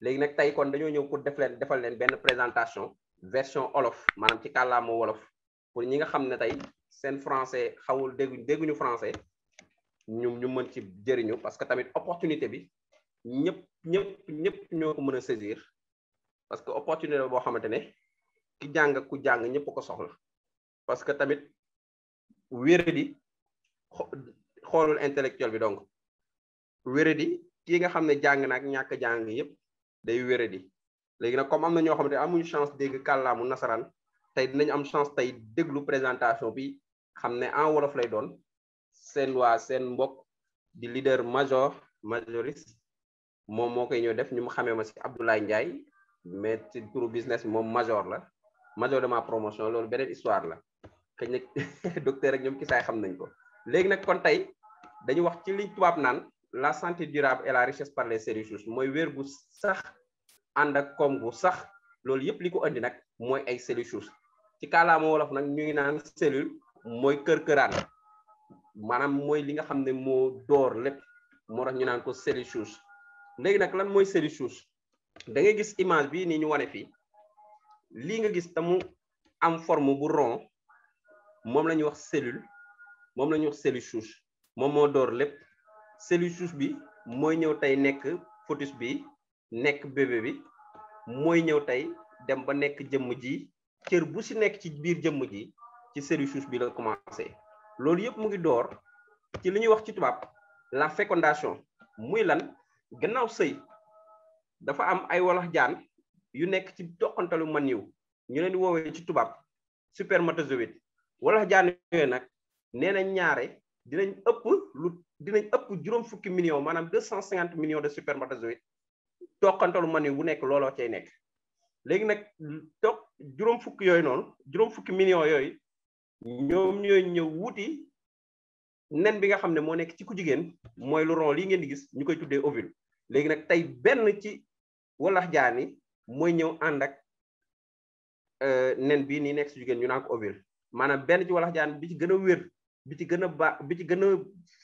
léegi nag tey kon dañoo ñëw pour defal leen benn présentation version olof maanaam ci kàllaama wolof pour ñi nga xam ne tey seen français xawul dégguñu français ñu mën ci jëriñu parce que tamit opportunité bi ñëpp ñoo ko mën a saisir parce que opportunité boo xamante ne ki jàng ku jàng ñëpp ko soxla parce que tamit wéradi xoolul intellectuel bi donc wéradi ki nga xam ne jàng na ak ñàkk jàng yëpp day wéradi léegi nag comme am na ñoo xamante ne amuñu chance dégg kàllaamu nasaraan tey dinañ am chance tey déglu présentation bi xam ne en wolof lay doon seen mbokk di leader majoriste moom moo koy ñëw def ñu mu xamee ma si Abdoulaye Ndiaye mais ci turu business moom major de ma promotion loolu beneen histoire la xëy na docteur ak ñoom ki saay xam nañ ko. léegi nag kon tey dañu wax ci li tubaab naan la santé durable et la richesse par les cellules souches mooy wér gu sax ànd ak koom gu sax loolu yëpp li ko andi nag mooy ay cellules souches ci kàllaama wolof nag ñu ngi naan cellule mooy kër-këraan maanaam mooy li nga xam ne moo door lépp moo tax ñu naan ko cellule souche. léegi nag lan mooy cellule souche da ngay gis image bi nii ñu wane fii lii nga gis te mu am forme bu rond moom la ñuy wax cellule souche moom moo door lépp cellule souche bi mooy ñëw tey nekk fœtus bi nekk bébé bi mooy ñëw tey dem ba nekk jëmm ji cër bu si nekk ci biir jëmm ji ci cellule souche bi la commencé loolu yëpp mu ngi door ci li ñuy wax ci tubaab la fécondation muy lan gannaaw sëy dafa am ay walax jaan yu nekk ci toqantalu maniw ñu leen di woowee ci tubaab spermatozoïde walax jaan yooyu nag nee na ñaare dinañ ëpp juróom fukki millions maanaam 250 millions de spermatozoïdes toqantalu maniw bu nekk looloo cay nekk léegi nag juróom fukki millions yooyu ñoom ñooy ñëw wuti nen bi nga xam ne moo nekk ci ku jigéen mooy lu rond lii ngeen di gis ñu koy tuddee ovule léegi nag tey benn ci walax jaan yi mooy ñëw ànd ak nen bii nii nekk ci jigéen ñu naan ko ovule maanaam benn ci walax jaan bi ci gën a wér bi ci gën a baax bi ci gën a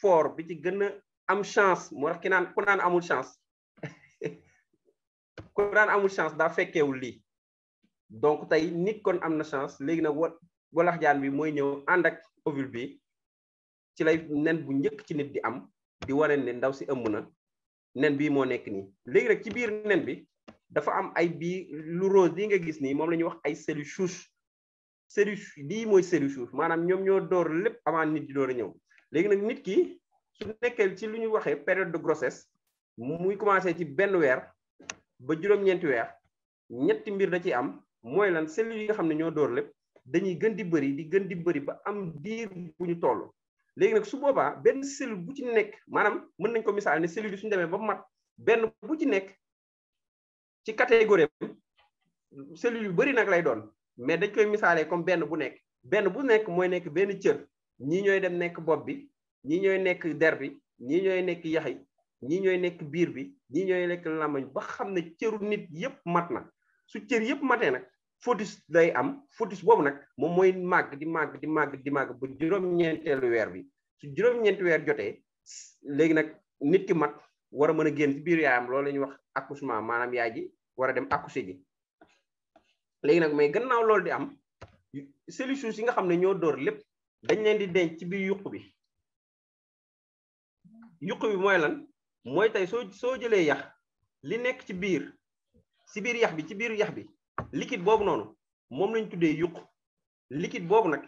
fort bi ci gën a am chance moo tax ku naan amul chance ku naan amul chance daa fekkeewul lii donc tey nit kon am na chance léegi nag walax jaan bi mooy ñëw ànd ak ovule bi ci lay nen bu njëkk ci nit di am di wane ne ndaw si ëmb na nen bii moo nekk nii léegi rek ci biir nen bi dafa am ay bii lu rose lii nga gis nii moom la ñuy wax ay cellules souches lii mooy cellule souche maanaam ñoom ñoo door lépp avant nit di door a ñëw léegi nag nit ki su nekkee ci lu ñu waxee période de grossesse muy commencé ci benn weer ba juróom-ñeenti weer ñetti mbir da ciy am mooy lan cellules yi nga xam ne ñoo door lépp dañuy gën di bëri ba am diir bu ñu toll léegi nag su boobaa benn cellule bu ci nekk maanaam mën nañ ko misaal ne cellule yi suñu demee ba mat benn bu ci nekk ci catégorie cellule yu bëri nag lay doon mais dañ koy misaalee comme benn bu nekk mooy nekk benn cër ñii ñooy dem nekk bopp bi ñii ñooy nekk der bi ñii ñooy nekk yax yi ñii ñooy nekk biir bi ñii ñooy nekk làmmañ ba xam ne cëru nit yëpp mat na su cër yëpp matee nag fœtus day am fœtus boobu nag moom mooy màgg di màgg ba juróom-ñeenteelu weer bi su juróom-ñeenti weer jotee léegi nag nit ki mat war a mën a génn ci biir yaayam loolu la ñuy wax accouchement maanaam yaay ji war a dem accoucher ji léegi nag mais gannaaw loolu di am cellules souches yi nga xam ne ñoo door lépp dañ leen di denc ci biir yuq bi mooy lan mooy tey soo jëlee yax li nekk ci biir yax bi liquide boobu noonu moom lañ tuddee yuq liquide boobu nag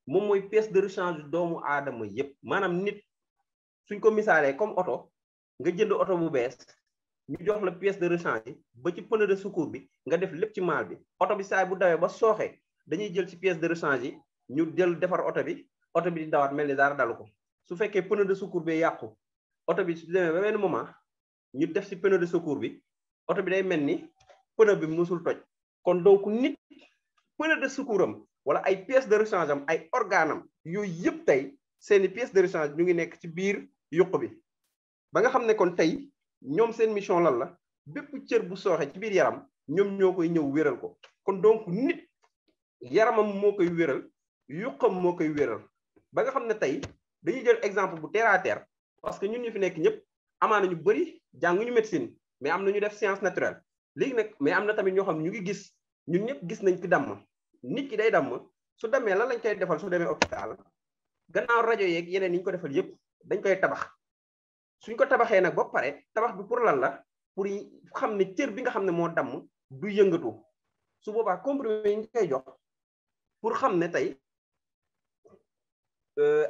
moom mooy pièce de rechange doomu aadama yépp maanaam nit suñ ko misaalee comme oto nga jënd oto bu bees ñu jox la pièce de rechange yi ba ci pneu de secours bi nga def lépp ci maal bi oto bi saay bu dawee ba sooxee dañuy jël ci pièce de rechange yi ñu defar oto bi di dawaat mel ni dara dalu ko su fekkee pneu de secours bi yàqu oto bi su demee ba benn moment ñu def ci pneu de secours bi oto bi day mel ni pneu bi musul toj kon donc nit pneu de secours am wala ay pièces de rechange am ay organam yooyu yëpp tey seeni pièces de rechange ñu ngi nekk ci biir yuq bi ba nga xam ne kon tey ñoom seen mission lan la bépp cër bu sooxe ci biir yaram ñoom ñoo koy ñëw wéral ko kon donc nit yaramam moo koy wéral yuqam moo koy wéral ba nga xam ne tey dañuy jël exemple bu terre à terre parce que ñun ñu fi nekk ñëpp amaana ñu bëri jànguñu médecine mais am na ñu def science naturelle léegi nag mais am na tamit ñoo xam ne ñu ngi gis ñun ñëpp gis nañ ki damm nit ki day damm su demee lan lañ koy defal su demee hôpital gannaaw rajo yeeg yeneen yi ñu ko defal yëpp dañ koy tabax suñ ko tabaxee nag ba pare tabax bi pour lan la pour xam ne cër bi nga xam ne moo damm du yëngatu su boobaa comprimé yi ñu koy jox pour xam ne tey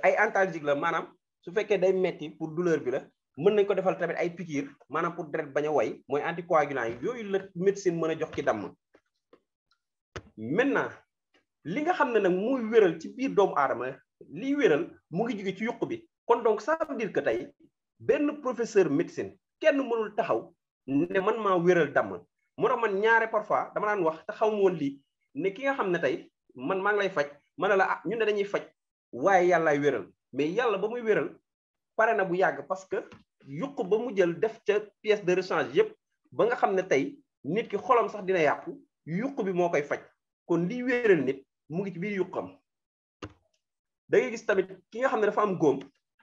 ay antalgique la maanaam su fekkee day metti pour douleur bi la mën nañ ko defal tamit ay piqûre maanaam pour deret bañ a way mooy anticoagulant yi yooyu la médecine mën a jox ki damm maintenant li nga xam ne nag muy wéral ci biir doomu aadama liy wéral mu ngi jóge ci yuq bi kon donc ça veut dire que tey benn professeur médecine kenn mënul taxaw ne man maa wéral damm moo tax man ñaare parfois dama daan wax te xaw ma woon lii ne ki nga xam ne tey man maa ngi lay faj ma ne la ah ñun ne dañuy faj waaye yàllaay wéral mais yàlla ba muy wéral pare na bu yàgg parce que yuq ba mu jël def ca pièce de rechange yépp ba nga xam ne tey nit ki xolam sax dina yàqu yuq bi moo koy faj kon liy wéral nit mu ngi ci biir yuqam da ngay gis tamit ki nga xam ne dafa am góom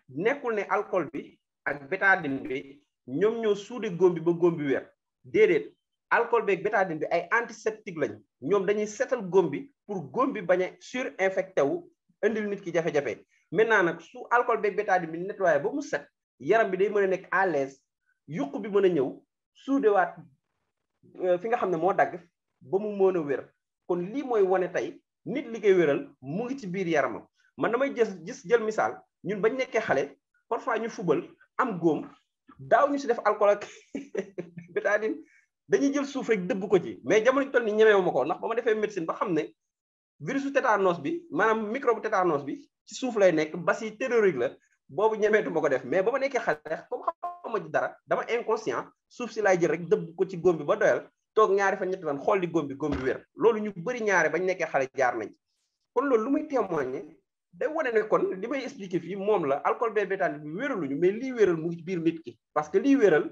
nekkul ne alcool bi ak bétadine bi ñoom ñoo suude góom bi ba góom bi wér déedéet alcool bi ak bétadine bi ay antiseptique lañ ñoom dañuy setal góom bi pour góom bi bañ a surinfecté wu indil nit ki jafe-jafe maintenant nag su alcool bi ak bétadine bi nettoyé ba mu set yaram bi day mën a nekk à l'aise yuq bi mën a ñëw suudewaat fi nga xam ne moo dagg ba mu mën a wér kon lii mooy wane tey nit li koy wéral mu ngi ci biir yaramam man damay gis jël misaal ñun bañ nekkee xale parfois ñu fubal am góom daaw ñu si def alcool ak bétadine dañuy jël suuf rek dëbb ko ci mais jamono ñu toll ni ñemeewu ma ko ndax ba ma defee médecine ba xam ne virusu tétanos bi maanaam microbe tétanos bi ci suuf lay nekk basi théorique la boobu ñemeetu ma ko def mais ba ma nekkee xale comme xamuma ci dara dama inconscient suuf si laay jël rek dëbb ko ci góom bi ba doyal toog ñaari fan ñetti fan xool di góom bi wér loolu ñu bëri ñaare bañ nekkee xale jaar nañ kon loolu lu muy témoigner day wane ne kon li may expliquer fii moom la alcool bee bétadine bi wéraluñu mais lii wéral mu ngi ci biir nit ki parce que lii wéral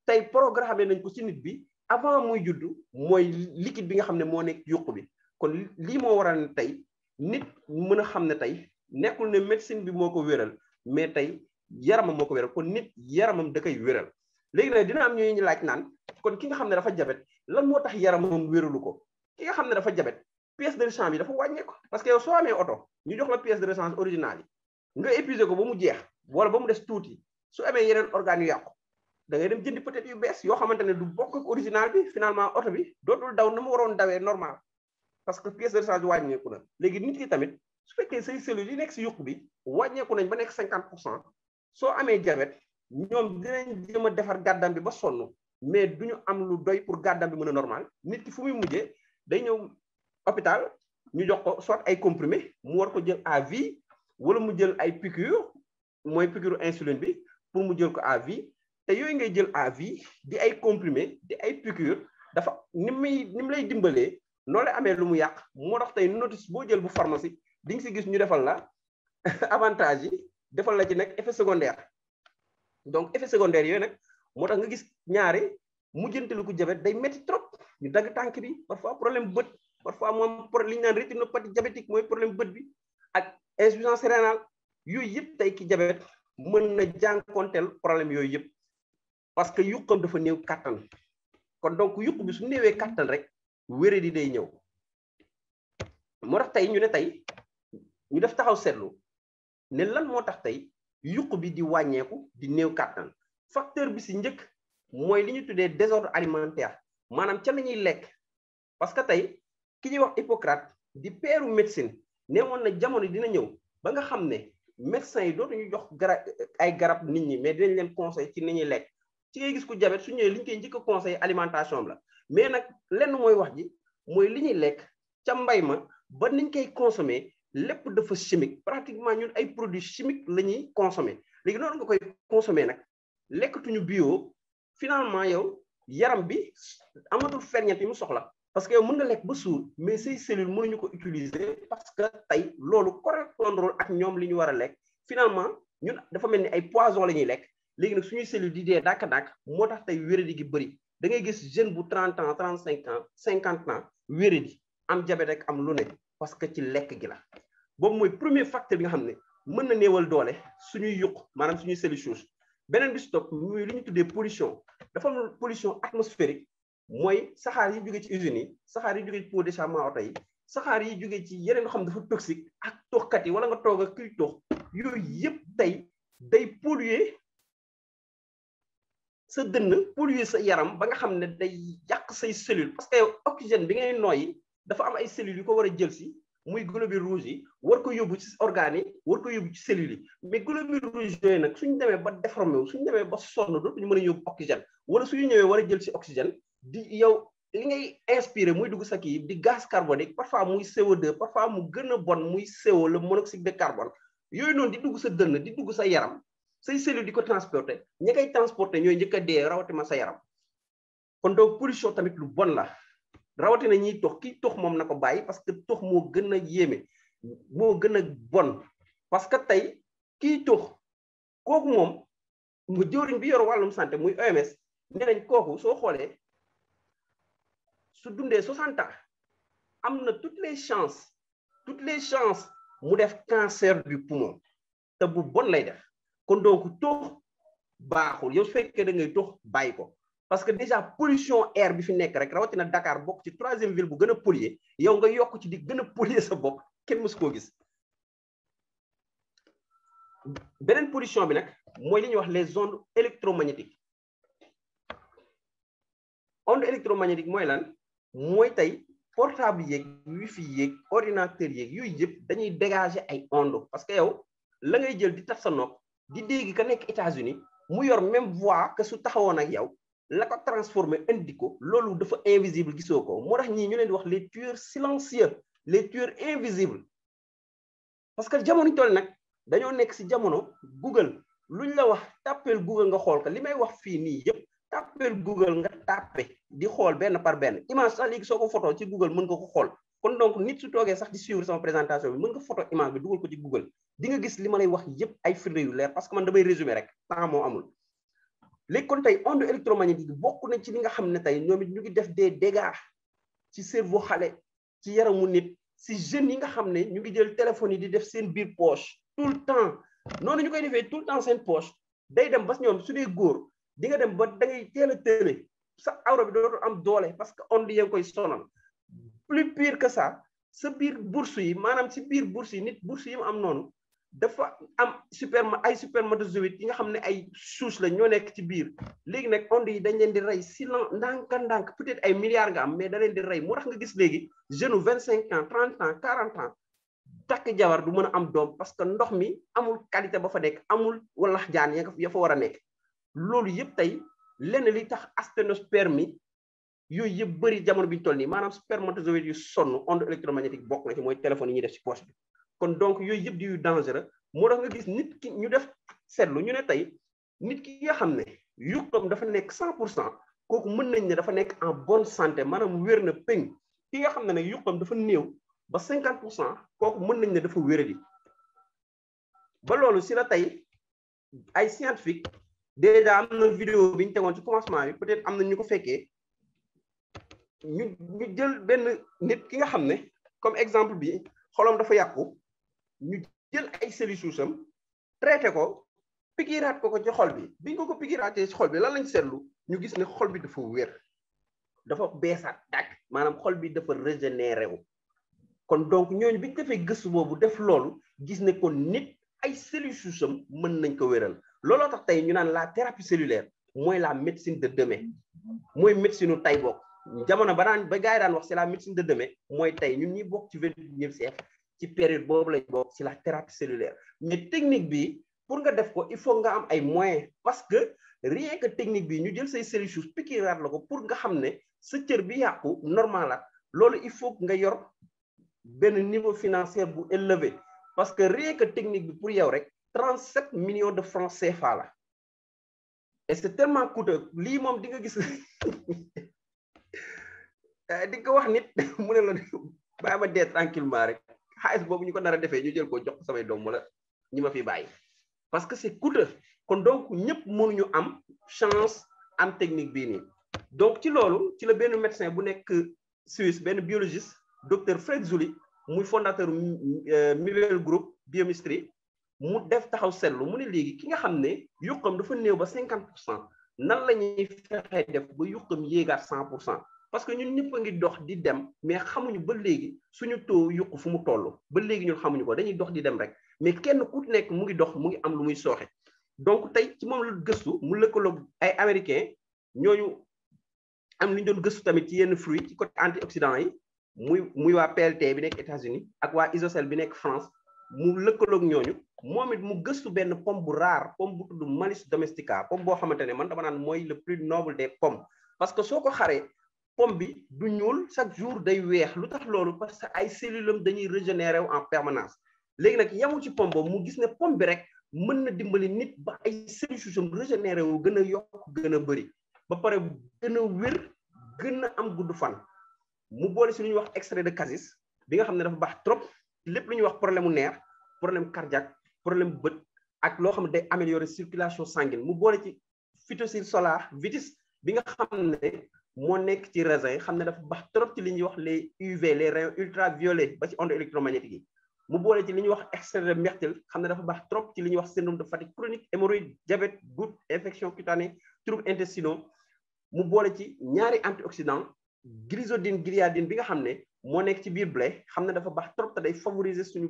tey programmé nañ ko ci nit bi avant muy juddu mooy liquide bi nga xam ne moo nekk yuq bi kon lii moo waral ne tey nit mën a xam ne tey nekkul ne médecine bi moo ko wéral mais tey yaramam moo ko wéral kon nit yaramam da koy wéral léegi nag dina am ñooy ñu laaj naan kon ki nga xam ne dafa jabet lan moo tax yaramam wéralu ko ki nga xam ne dafa jabet pièce de rechange bi dafa wàññeeku parce que yow soo amee oto ñu jox la pièce de rechange originale yi nga épuisé ko ba mu jeex wala ba mu des tuuti su amee yeneen organes yu yàqu da ngay dem jëndi peut-être yu bees yoo xamante ne du bokk ak original bi finalement oto bi dootul daw na mu waroon dawee normal parce que pièce de rechange wàññeeku na léegi nit ki tamit su fekkee say cellules yi nekk si yuq bi wàññeeku nañ ba nekk 50% soo amee diabète ñoom dinañ jéem a defar gàddam bi ba sonn mais duñu am lu doy pour gàddam bi mën a normal nit ki fu muy mujjee day ñëw hôpital ñu jox ko soit ay comprimé mu war ko jël à vie wala mu jël ay piqûre mooy piqûre insuline bi pour mu jël ko à vie te yooyu ngay jël à vie di ay comprimé di ay piqûre dafa ni mu lay dimbalee noo lay amee lu mu yàq moo tax tey notice boo jël bu pharmacie di nga si gis ñu defal la avantage yi defal la ci nag effet secondaire donc effet secondaire yooyu nag moo tax nga gis ñaare mujjantelu ko jabet day métti trop ñu dagg tànk bi parfois problème bët parfois moom li ñu naan rétinopathie diabétique mooy problème bët bi ak insuffisance rénale yooyu yëpp tey ki jabet mën na jànkonteel problème yooyu yëpp parce que yuqam dafa néew kàttan kon donc yuq bi su néewee kàttan rek wéré di day ñëw moo tax tey ñu ne tey ñu def taxaw seetlu ne lan moo tax tey yuq bi di wàññeeku di néew kàttan facteur bi si njëkk mooy li ñu tuddee désordre alimentaire maanaam ca la ñuy lekk parce que tey ki ñuy wax Hippocrate di peeru médecine nee woon na jamono dina ñëw ba nga xam ne médecins yi dootuñu jox ay garab nit ñi mais dinañ leen conseil ci ni ñuy lekk ci ngay gis ku jabet su ñëwee li ñu koy njëkk a conseil alimentation la mais nag lenn mooy wax ji mooy li ñuy lekk ca mbay ma ba niñ koy consommer lépp dafa chimique pratiquement ñun ay produits chimiques la ñuy consommer léegi noonu nga koy consommer nag lekkatuñu bio finalement yow yaram bi amatul ferñeent yi mu soxla parce que yow mën nga lekk ba suur mais say cellules mënuñu ko utiliser parce que tey loolu correspondre ak ñoom li ñu war a lekk finalement ñun dafa mel ni ay poison la ñuy lekk léegi nag suñuy cellules di dee dàkk-dàkk moo tax tey wéradi gi bëri da ngay gis jeune bu 30 ans 35 ans 50 ans wéradi am diabète rek am lu ne parce que ci lekk gi la boobu mooy premier facteur bi nga xam ne mën na néewal doole suñuy yuq maanaam suñuy cellules souches beneen bi si topp muy li ñu tuddee pollution dafa am pollution atmosphérique mooy saxaar yi jóge ci usines yi saxaar yi jóge ci pot d'échappement oto yi saxaar yi jóge ci yeneen xam dafa toxique ak toxkat yi wala nga toog ak kuy tox yooyu yëpp tey day polluer sa dënn polluer sa yaram ba nga xam ne day yàq say cellules parce que oxygène bi ngay nooyi dafa am ay cellules yu ko war a jël si muy globules rouges yi war ko yóbbu ci organes yi war ko yóbbu ci cellules yi mais globules rouges yooyu nag suñu demee ba déformé wu suñu demee ba sonn dootuñu mën a yóbbu oxygène wala suñu ñëwee war a jël si oxygène di yow li ngay inspiré muy dugg sa kii di gaz carbonique parfois muy CO2 parfois mu gën a bon muy CO le monoxyde de carbone yooyu noonu di dugg sa dënn di dugg sa yaram say cellules di ko transporter ñi koy transporter ñooy njëkk a dee rawatina sa yaram kon donc pollution tamit lu bon la rawatina ñiy tox kii tox moom na ko bàyyi parce que tox moo gën a yéeme moo gën a bon parce que tey kii tox kooku moom mu jëwriñ bi yor wàllum santé muy OMS nee nañ kooku soo xoolee su dundee 60 ans am na toutes les chances mu def cancer du poumon te bu bon lay def kon donc tox baaxul yow su fekkee da ngay tox bàyyi ko parce que déjà pollution air bi fi nekk rek rawatina Dakar bokk ci 3e ville bu gën a polluer yow nga yokk ci di gën a polluer sa bopp kenn mësu koo gis beneen pollution bi nag mooy li ñuy wax les ondes électromagnétiques ondes électromagnétiques mooy lan mooy tey portable yeeg wifi yeeg ordinateur yeeg yooyu yëpp dañuy dégager ay ondes parce que yow la ngay jël di taf sa nopp di dégg ka nekk États-Unis mu yor même voix que su taxawoon ak yow la ko transformé indi ko loolu dafa invisible gisoo ko moo tax ñii ñu leen di wax les tueurs silencieux les tueurs invisibles parce que jamono ñu toll nag dañoo nekk si jamono Google luñ la wax tàppeel Google nga xool ko li may wax fii nii yëpp tàppeel Google nga tàppe di xool benn par benn image sax léegi soo ko photo ci Google mën nga ko xool kon donc nit su toogee sax di suivre sama présentation bi mën nga photo image bi dugal ko ci Google di nga gis li ma lay wax yëpp ay firnde yu leer parce que man damay résumé rek temps moo amul léegi kon tey onde électromagnétique bi bokk na ci li nga xam ne tey ñoom it ñu ngi def des dégâts ci cerveau xale ci yaramu nit si jeunes yi nga xam ne ñu ngi jël téléphone yi di def seen biir poche tout le temps noonu ñu koy defee tout le temps seen poche day dem ba ñoom su dee góor di nga dem ba da ngay teel a tële sa awra bi dootul am doole parce que onde yi nga koy sonal plus pire que ça sa biir bourse yi maanaam si biir bourse yi nit bourse yi mu am noonu dafa am ay spermatozoïdes yi nga xam ne ay souches la ñoo nekk ci biir léegi nag ondes yi dañ leen di rey silence ndànk peut-être ay milliards nga am mais da leen di rey moo tax nga gis léegi jeune 25 ans 30 ans 40 ans takk jabar du mën a am doom parce que ndox mi amul qualité ba fa nekk amul walax jaan ya fa war a nekk loolu yëpp tey lenn li tax asthénospermie yooyu yëpp bëri jamono bi ñu toll nii maanaam spermatozoïdes yu sonn onde électromagnétique bokk na ci mooy téléphone yi ñuy def ci poche bi kon donc yooyu yëpp di yu dangereux moo tax nga gis nit ki ñu def seetlu ñu ne tey nit ki nga xam ne yuqam dafa nekk 100% kooku mën nañ ne dafa nekk en bonne santé maanaam wér na péng ki nga xam ne nag yuqam dafa néew ba 50% kooku mën nañ ne dafa wéradi ba loolu si la tey ay scientifique déjà am na vidéo bi ñu tegoon ci commencement bi peut-être am na ñu ko fekkee ñu jël benn nit ki nga xam ne comme exemple bi xolom dafa yàqu ñu jël ay cellules souches traité ko piqûraat ko ci xol bi biñ ko piqûraatee ci xol bi lan lañ seetlu ñu gis ne xol bi dafa wér dafa beesaat dàkk maanaam xol bi dafa régénéré wu kon donc ñooñu biñ defee gëstu boobu def loolu gis ne kon nit ay cellules souches mën nañ ko wéral looloo tax tey ñu naan la thérapie cellulaire mooy la médecine de demain mooy médecine u tey bokk jamono ba gars yi daan wax c'est la médecine de demain mooy tey ñun ñi bokk ci 21e siècle ci période boobu lañ bokk ci la thérapie cellulaire mais technique bi pour nga def ko il faut nga am ay moyens parce que rien que technique bi ñu jël say cellules souches piqûraat la ko pour nga xam ne sa cër bi yàqu normal la loolu il faut nga yor benn niveau financier bu élevé parce que rien que technique bi pour yow rek 37 millions de francs CFA la et c'est tellement coûteux lii moom di nga gis di nga wax nit mu ne la bàyyi ma dee tranquillement rek xaalis boobu ñu ko nar a defee ñu jël ko jox samay doom wala ñi ma fi bàyyi parce que c'est coûteux kon donc ñëpp mënuñu am chance am technique bii nii donc ci loolu ci la benn médecin bu nekk Suisse benn biologiste docteur Fred Zuli muy fondateur Mibel Group Biochemistry mu def taxaw seetlu mu ne léegi ki nga xam ne yuqam dafa néew ba 50% nan la ñuy fexee def ba yuqam yéegaat 100%. parce que ñun ñëpp a ngi dox di dem mais xamuñu ba léegi suñu taux yuq fu mu toll ba léegi ñun xamuñu ko dañuy dox di dem rek mais kenn ku nekk mu ngi dox mu ngi am lu muy sooxe. donc tey ci moom la gëstu mu lëkkaloog ay américain ñooñu am lu ñu doon gëstu tamit ci yenn fruits ci côté antioxydant yi muy waa PLT bi nekk États-Unis ak waa Isocel bi nekk France mu lëkkaloog ñooñu moom it mu gëstu benn pomme bu rare pomme bu tudd Malus domestica pomme boo xamante ne man dama naan mooy le plus noble des pommes parce que soo ko xaree pomme bi du ñuul chaque jour day weex lu tax loolu parce que ay cellules am dañuy régénérer en permanence léegi nag yamul ci pomme boobu mu gis ne pomme bi rek mën na dimbali nit ba ay cellules am régénéré wu gën a yokk gën a bëri ba pare gën a wér gën a am gudd fan mu boole si lu ñuy wax extrait de cassis bi nga xam ne dafa baax trop lépp lu ñuy wax problème mu nerf problème cardiaque problème bët ak loo xam ne day améliorer circulation sanguine mu boole ci phytoxyl solar vitis bi nga xam ne moo nekk ci raisin xam ne dafa baax trop ci li ñuy wax les UV les rayons ultraviolets ba ci ondes électromagnétiques yi mu boole ci li ñuy wax extrait de myrtille xam ne dafa baax trop ci li ñuy wax syndrome de fatigue chronique hémorroïde diabète goutte infection cutanée troubles intestinaux mu boole ci ñaari antioxydant grisodine gliadine bi nga xam ne moo nekk ci biir blé xam ne dafa baax trop te day favoriser suñu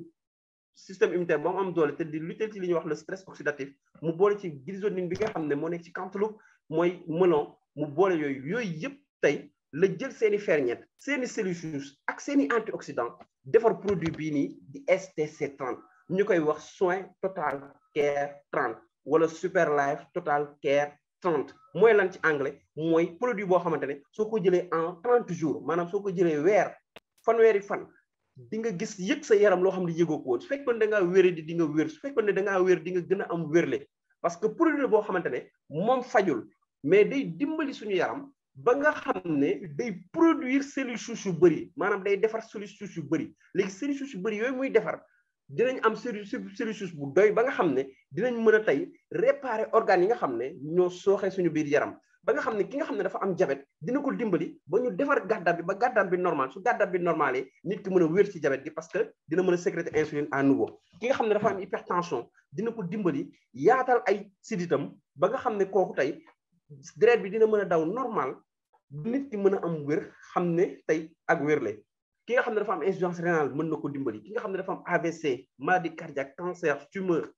système immunitaire ba mu am doole te di lutter ci li ñuy wax le stress oxydatif mu boole ci grisodine bi nga xam ne moo nekk ci cantaloupe mooy melon mu boole yooyu yëpp tey la jël seeni ferñeent seeni cellules ak seeni antioxydant defar produit bii nii di STC 30 ñu koy wax soin total care 30 wala super life total care 30 mooy lan ci anglais mooy produit boo xamante ne soo ko jëlee en 30 jours maanaam soo ko jëlee weer fanweeri fan di nga gis yëg sa yaram loo xam ne yëgoo ko woon su fekkoon da ngaa wére di nga wér su fekkoon ne da ngaa wér di nga gën a am wérle parce que produit boo xamante ne moom fajul mais day dimbali suñu yaram ba nga xam ne day produire cellules souches yu bëri maanaam day defar cellules souches yu bëri léegi cellules souches yu bëri yooyu muy defar dinañ am cellules souches bu doy ba nga xam ne dinañ mën a tey réparer organes yi nga xam ne ñoo sooxee suñu biir yaram ba nga xam ne ki nga xam ne dafa am diabète dina ko dimbali ba ñu defar gàddam bi ba gàddam bi normal su gàddam bi normalé nit ki mën a wér ci diabète gi parce que dina mën a sécréter insuline à nouveau ki nga xam ne dafa am hypertension dina ko dimbali yaatal ay siditam ba nga xam ne kooku tey deret bi dina mën a daw normal nit ki mën a am wér xam ne tey ak wérle ki nga xam ne dafa am insuffisance rénale mën na ko dimbali ki nga xam ne dafa am AVC maladie cardiaque cancer tumeur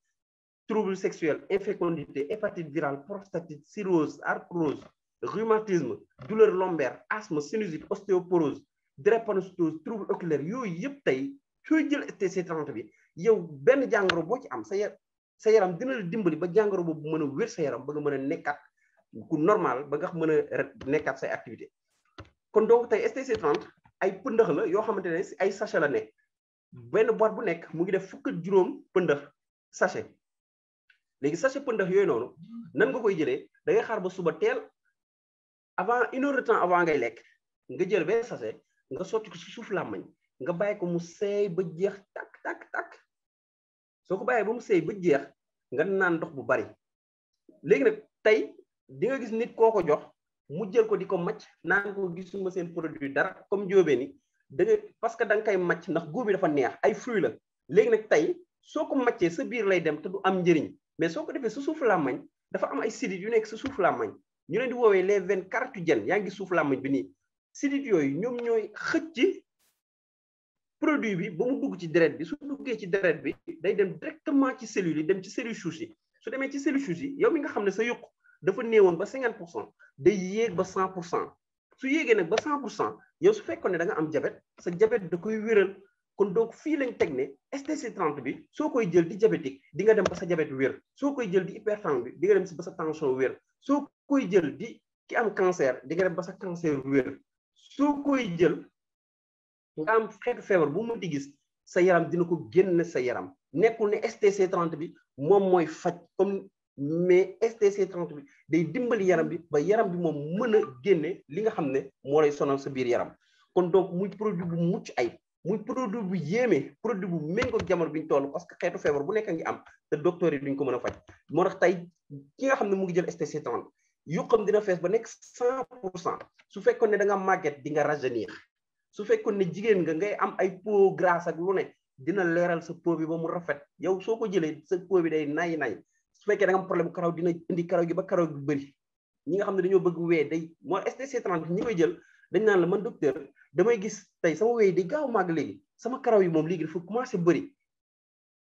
trouble sexuel infécondité hépatite virale prostatite cirrhose arthrose rhumatisme douleur lombaire asthme sinusite ostéoporose drépanocytose trouble oculaire yooyu yëpp tey sooy jël STC 30 bi yow benn jàngoro boo ci am sa yaram dina la dimbali ba jàngoro boobu mën a wér sa yaram ba nga mën a nekkaat ku normal ba nga mën a nekkaat say activité kon donc tey STC 30 ay pëndëx la yoo xamante ne si ay sachet la nekk benn boîte bu nekk mu ngi def fukk ak juróom pëndëx sachet léegi sachet pëndëx yooyu noonu nan nga koy jëlee da ngay xaar ba suba teel avant 1 heure de temps avant ngay lekk nga jël benn sachet nga sotti ko si suuf làmmañ nga bàyyi ko mu seey ba jeex tak soo ko bàyyee ba mu seey ba jeex nga naan ndox bu bari léegi nag tey di nga gis nit koo ko jox mu jël ko di ko macc naan ko gisuma seen produit dara comme jóobee ni da nga parce que da nga koy macc ndax góob bi dafa neex ay fruits la léegi nag tey soo ko maccee sa biir lay dem te du am njëriñ mais soo ko defee sa suuf làmmañ dafa am ay sidit yu nekk sa suuf làmmañ ñu leen di woowee les veines carotidènes yaa ngi gis suuf làmmañ bi nii sidit yooyu ñoom ñooy xëcc produit bi ba mu dugg ci deret bi su duggee ci deret bi day dem directement ci cellules yi dem ci cellules souches yi su demee ci cellules souches yi yow mi nga xam ne sa yokk dafa néewoon ba 50% day yéeg ba 100% su yéegee nag ba 100% yow su fekkoon ne da nga am diabète sa diabète da koy wéral kon donc fii lañ teg ne STC 30 bi soo koy jël di diabétique di nga dem ba sa diabète wér soo koy jël di hypertension bi di nga dem si ba sa tension wér soo koy jël di ki am cancer di nga dem ba sa cancer wér soo koy jël nga am xeetu feebar bu mu di gis sa yaram dina ko génn sa yaram nekkul ne STC 30 bi moom mooy faj comme mais STC 30 bi day dimbali yaram bi ba yaram bi moom mën a génne li nga xam ne moo lay sonal sa biir yaram kon donc muy produit bu mucc ay muy produit bu yéeme produit bu méngoog jamono bi ñu toll parce que xeetu feebar bu nekk ngi am te docteur yi duñ ko mën a faj moo tax tey ki nga xam ne mu ngi jël STC 30 yuqam dina fees ba nekk 100% su fekkoon ne da nga màgget di nga rajeunir su fekkoon ne jigéen nga ngay am ay peau grasse ak lu ne dina leeral sa peau bi ba mu rafet yow soo ko jëlee sa peau bi day nay su fekkee da nga am problème karaw dina indi karaw gi ba karaw gi bëri ñi nga xam ne dañoo bëgg wee day moo STC30 ñi koy jël dañ naan la man docteur damay gis tey sama wee di gaaw màgg léegi sama karaw yi moom léegi dafa commencé bëri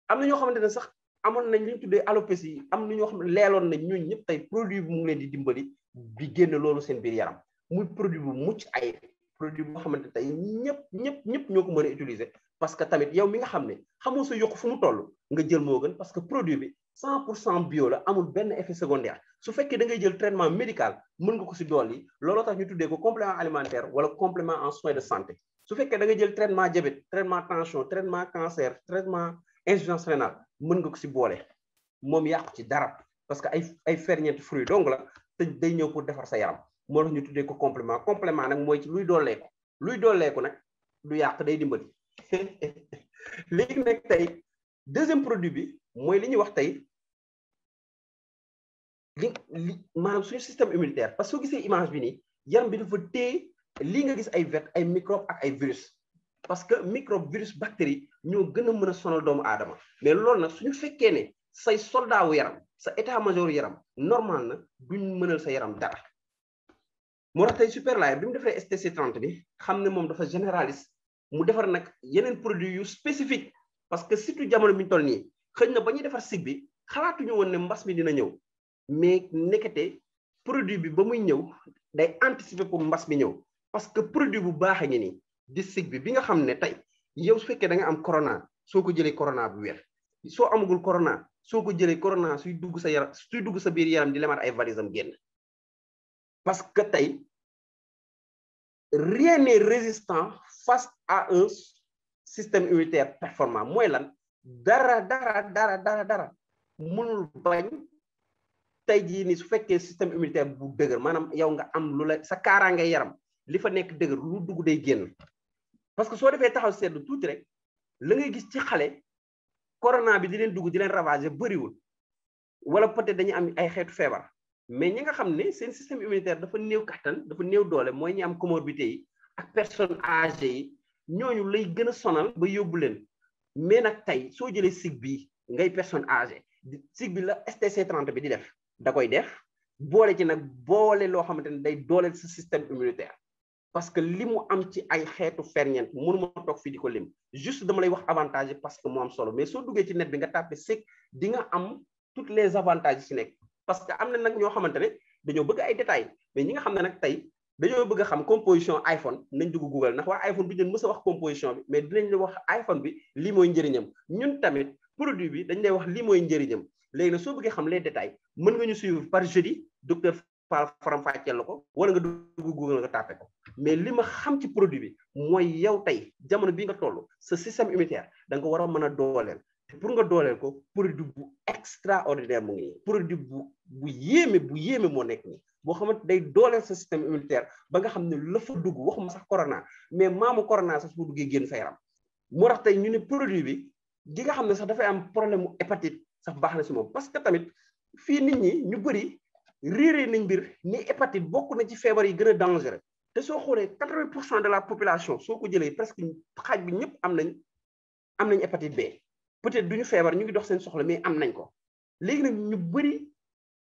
am na ñoo xamante ne sax amoon nañ li ñu tuddee alopécie am na ñoo xam ne leeloon nañ ñooñu ñëpp tey produit bu mu leen di dimbali di génn loolu seen biir yaram muy produit bu mucc ay produit boo xamante tey ñëpp ñoo ko mën a utiliser parce que tamit yow mi nga xam ne xamoo sa yokk fu mu toll nga jël moo gën parce que produit bi 100% bio la amul benn effet secondaire su fekkee da ngay jël traitement médical mën nga ko si dolli looloo tax ñu tuddee ko complément alimentaire wala complément en soins de santé su fekkee da ngay jël traitement diabète traitement tension traitement cancer traitement insuffisance rénale mën nga ko si boole moom yàqu ci dara parce que ay ferñeent fruit donc la te day ñëw pour defar sa yaram moo tax ñu tuddee ko complément nag mooy ci luy dooleeku nag du yàq day dimbali léegi nag tey deuxième produit bi mooy li ñuy wax tey maanaam suñu système immunitaire parce que soo gisee image bi nii yaram bi dafa téye lii nga gis ay ay microbe ak ay virus parce que microbe virus bactérie ñoo gën a mën a sonal doomu aadama mais loolu nag suñu fekkee ne say soldat wu yaram sa état major yaram normal na duñ mënal sa yaram dara moo tax tey Superlaye bi mu defee STC30 bi xam ne moom dafa généraliste mu defar nag yeneen produit yu spécifique parce que surtout jamono bi ñu toll nii xëy na ba ñuy defar sig bi xalaatuñu woon ne mbas mi dina ñëw mais nekkate produit bi ba muy ñëw day anticiper pour mbas mi ñëw parce que produit bu baax a ngi nii di sig bi nga xam ne tey yow su fekkee da nga am corona soo ko jëlee corona bu wér soo amagul corona soo ko jëlee corona suy dugg sa yaram suy dugg sa biir yaram di lemaat ay valise am génn parce que tey rien n'est résistant face à un système immunitaire performant mooy lan dara mënul bañ tey jii ni su fekkee système immunitaire bu dëgër maanaam yow nga am lu la sa kaaraange yaram li fa nekk dëgër lu dugg day génn parce que soo defee taxaw seetlu tuuti rek la ngay gis ci xale corona bi di leen dugg di leen ravager bëriwul wala peut-être dañuy am ay xeetu feebar mais ñi nga xam ne seen système immunitaire dafa néew kattan dafa néew doole mooy ñi am comorbidité yi ak personnes âgées yi ñooñu lay gën a sonal ba yóbbu leen mais nag tey soo jëlee sig bi ngay personne âgée sig bi la STC30 bi di def da koy def boole ci nag boole loo xamante ne day dooleel sa système immunitaire parce que li mu am ci ay xeetu ferñeent mënuma toog fii di ko lim juste dama lay wax avantage parce que mu am solo mais soo duggee ci net bi nga tàppe sig di nga am toutes les avantages ci nekk parce que am na nag ñoo xamante ne dañoo bëgg ay détails mais ñi nga xam ne nag tey dañoo bëgg a xam composition iPhone nañ dugg Google ndax waa iPhone bi ñu mës a wax composition bi mais dinañ la wax iPhone bi lii mooy njëriñam ñun tamit produit bi dañ lay wax lii mooy njëriñam léegi nag soo bëggee xam les détails mën nga ñu suivre par jeudi docteur Fall faram fàcceel la ko wala nga dugg Google nga tàppe ko mais li ma xam ci produit bi mooy yow tey jamono bii nga toll sa système immunitaire da nga ko war a mën a dooleel pour nga dooleel ko produit bu extraordinaire mu ngi nii produit bu yéeme moo nekk nii boo xamante day dooleel sa système immunitaire ba nga xam ne la fa dugg waxuma sax corona mais maamu corona sax su duggee génn sa yaram moo tax tey ñu ne produit bi gi nga xam ne sax dafay am problème mu hépatite sax baax na si moom parce que tamit fii nit ñi ñu bëri réeree nañ mbir ni hépatite bokk na ci feebar yi gën a dangereux te soo xoolee 80% de la population soo ko jëlee presque xaaj bi ñëpp am nañ hépatite B peut-être duñu feebar ñu ngi dox seen soxla mais am nañ ko léegi nag ñu bëri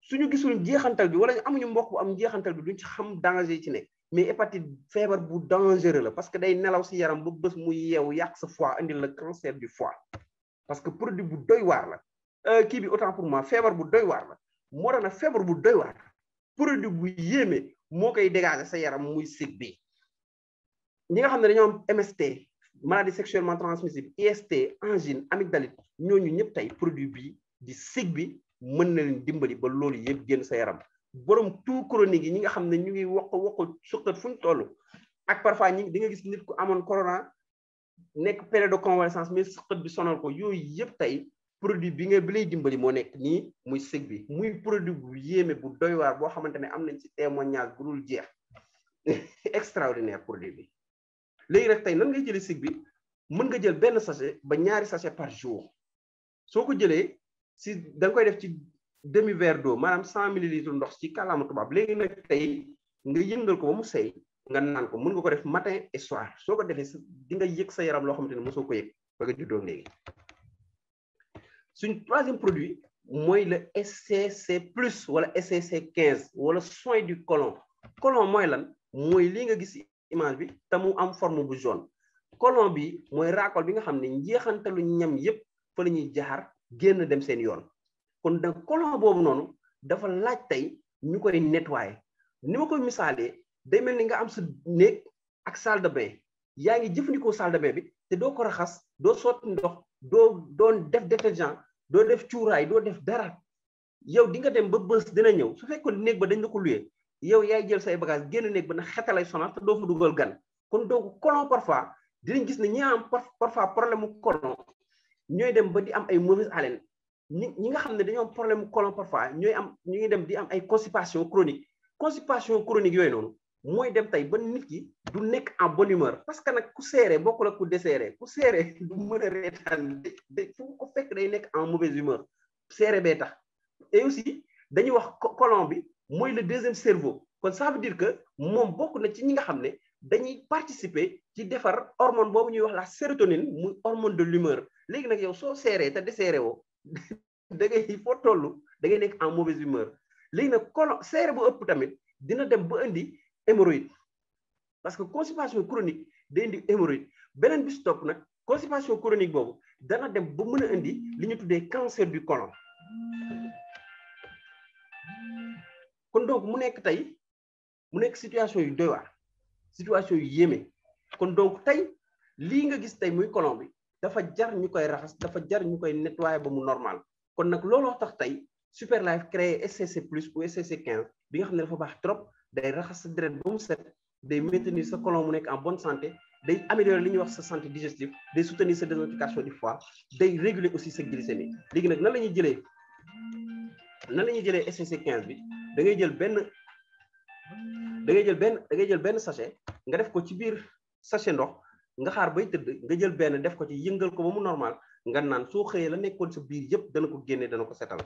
suñu gisul jeexantal bi wala ñu amuñu mbokk bu am jeexantal bi duñ ci xam danger yi ci nekk mais hépatite feebar bu dangereux la parce que day nelaw si yaram ba bés muy yeewu yàq sa foie indil la cancer du foie parce que produit bu doy waar la kii bi autant pour moi feebar bu doy waar la moo tax nag feebar bu doy waar produit bu yéeme moo koy dégager sa yaram muy sig bi ñi nga xam ne dañoo am MST maladie sexuellement transmissible IST angine amygdalite ñooñu ñëpp tey produit bi di sig bi mën na leen dimbali ba loolu yëpp génn sa yaram borom tout chronique yi ñi nga xam ne ñu ngi wax suqat fu ñu toll ak parfois ñi di nga gis nit ku amoon corona nekk période de convalescence mais suqat bi sonal ko yooyu yëpp tey produit bi lay dimbali moo nekk nii muy sig bi muy produit bu yéeme bu doy waar boo xamante ne am nañ ci témoignage bu dul jeex extraordinaire produit bi léegi rek tey nan ngay jëlee sig bi mën nga jël benn sachet ba ñaari sachet par jour soo ko jëlee si da nga koy def ci demi verre d'eau maanaam 100 millilitres ndox ci kàllaama tubaab léegi nag tey nga yëngal ko ba mu sey nga naan ko mën nga ko def matin et soir soo ko defee di nga yëg sa yaram loo xamante ne mosoo ko yëg ba nga juddoo léegi. Suñ troisième produit mooy le SCC plus wala SCC 15 wala soin du côlon. Côlon mooy lan mooy lii nga gis image bi te mu am forme bu jaune. Côlon bi mooy raakol bi nga xam ne njeexantalu ñam yépp fa la ñuy jaar génn dem seen yoon. Kon donc côlon boobu noonu dafa laaj tey ñu koy nettoyer ni ma koy misaalee day mel ni nga am sa néeg ak salle de bain yaa ngi jëfandikoo salle de bain bi te doo ko raxas doo sotti ndox doo doon def détergent doo def cuuraay doo def dara yow di nga dem ba bës dina ñëw su fekkoon néeg ba dañ la ko luyee yow yaay jël say bagage génn néeg ba na xetalay sonal te doo fa dugal gan. Kon donc côlon parfois dinañ gis ne ñi am parfois problème mu côlon ñooy dem ba di am ay mauvaise haleine ñi nga xam ne dañoo am problème mu côlon parfois ñu ngi dem di am ay constipation chronique yooyu noonu mooy dem tey ba nit ki du nekk en bonne humeur parce que nag ku seere bokkul ak ku desserré ku seere du mën a reetaan fu ko fekk day nekk en mauvaise humeur seere bee tax. Et aussi dañuy wax côlon bi mooy le deuxième cerveau kon ça veut dire que moom bokk na ci ñi nga xam ne dañuy participer ci defar hormone boobu ñuy wax la sérotonine muy hormone de l'humeur. Léegi nag yow soo seeree te desserré woo da ngay foo toll da ngay nekk en mauvaise humeur. Léegi nag côlon seere bu ëpp tamit dina dem ba indi hémorroïde parce que constipation chronique day indi hémorroïde. Beneen bi stop nag constipation chronique boobu dana dem ba mën a indi li ñu tuddee cancer du côlon. Kon donc mu nekk situation yu doy waar situation yu yéeme. Kon donc tey lii nga gis tey muy côlon bi dafa jar ñu koy raxas dafa jar ñu koy nettoyer ba mu normal. Kon nag looloo tax tey Superlife créé SCC plus ou SCC 15 bi nga xam ne dafa baax trop day raxas sa deret ba mu set day maintenir sa côlon mu nekk en bonne santé day améliorer li ñuy wax sa santé digestive day soutenir sa désintoxication du foie day réguler aussi sa glycémie. Léegi nag nan la ñuy jëlee SCC 15 bi da ngay jël benn sachet nga def ko ci biir sachet ndox nga xaar bay tëdd nga jël benn def ko ci yëngal ko ba mu normal nga naan soo xëyee la nekkoon sa biir yëpp dana ko génne dana ko setal.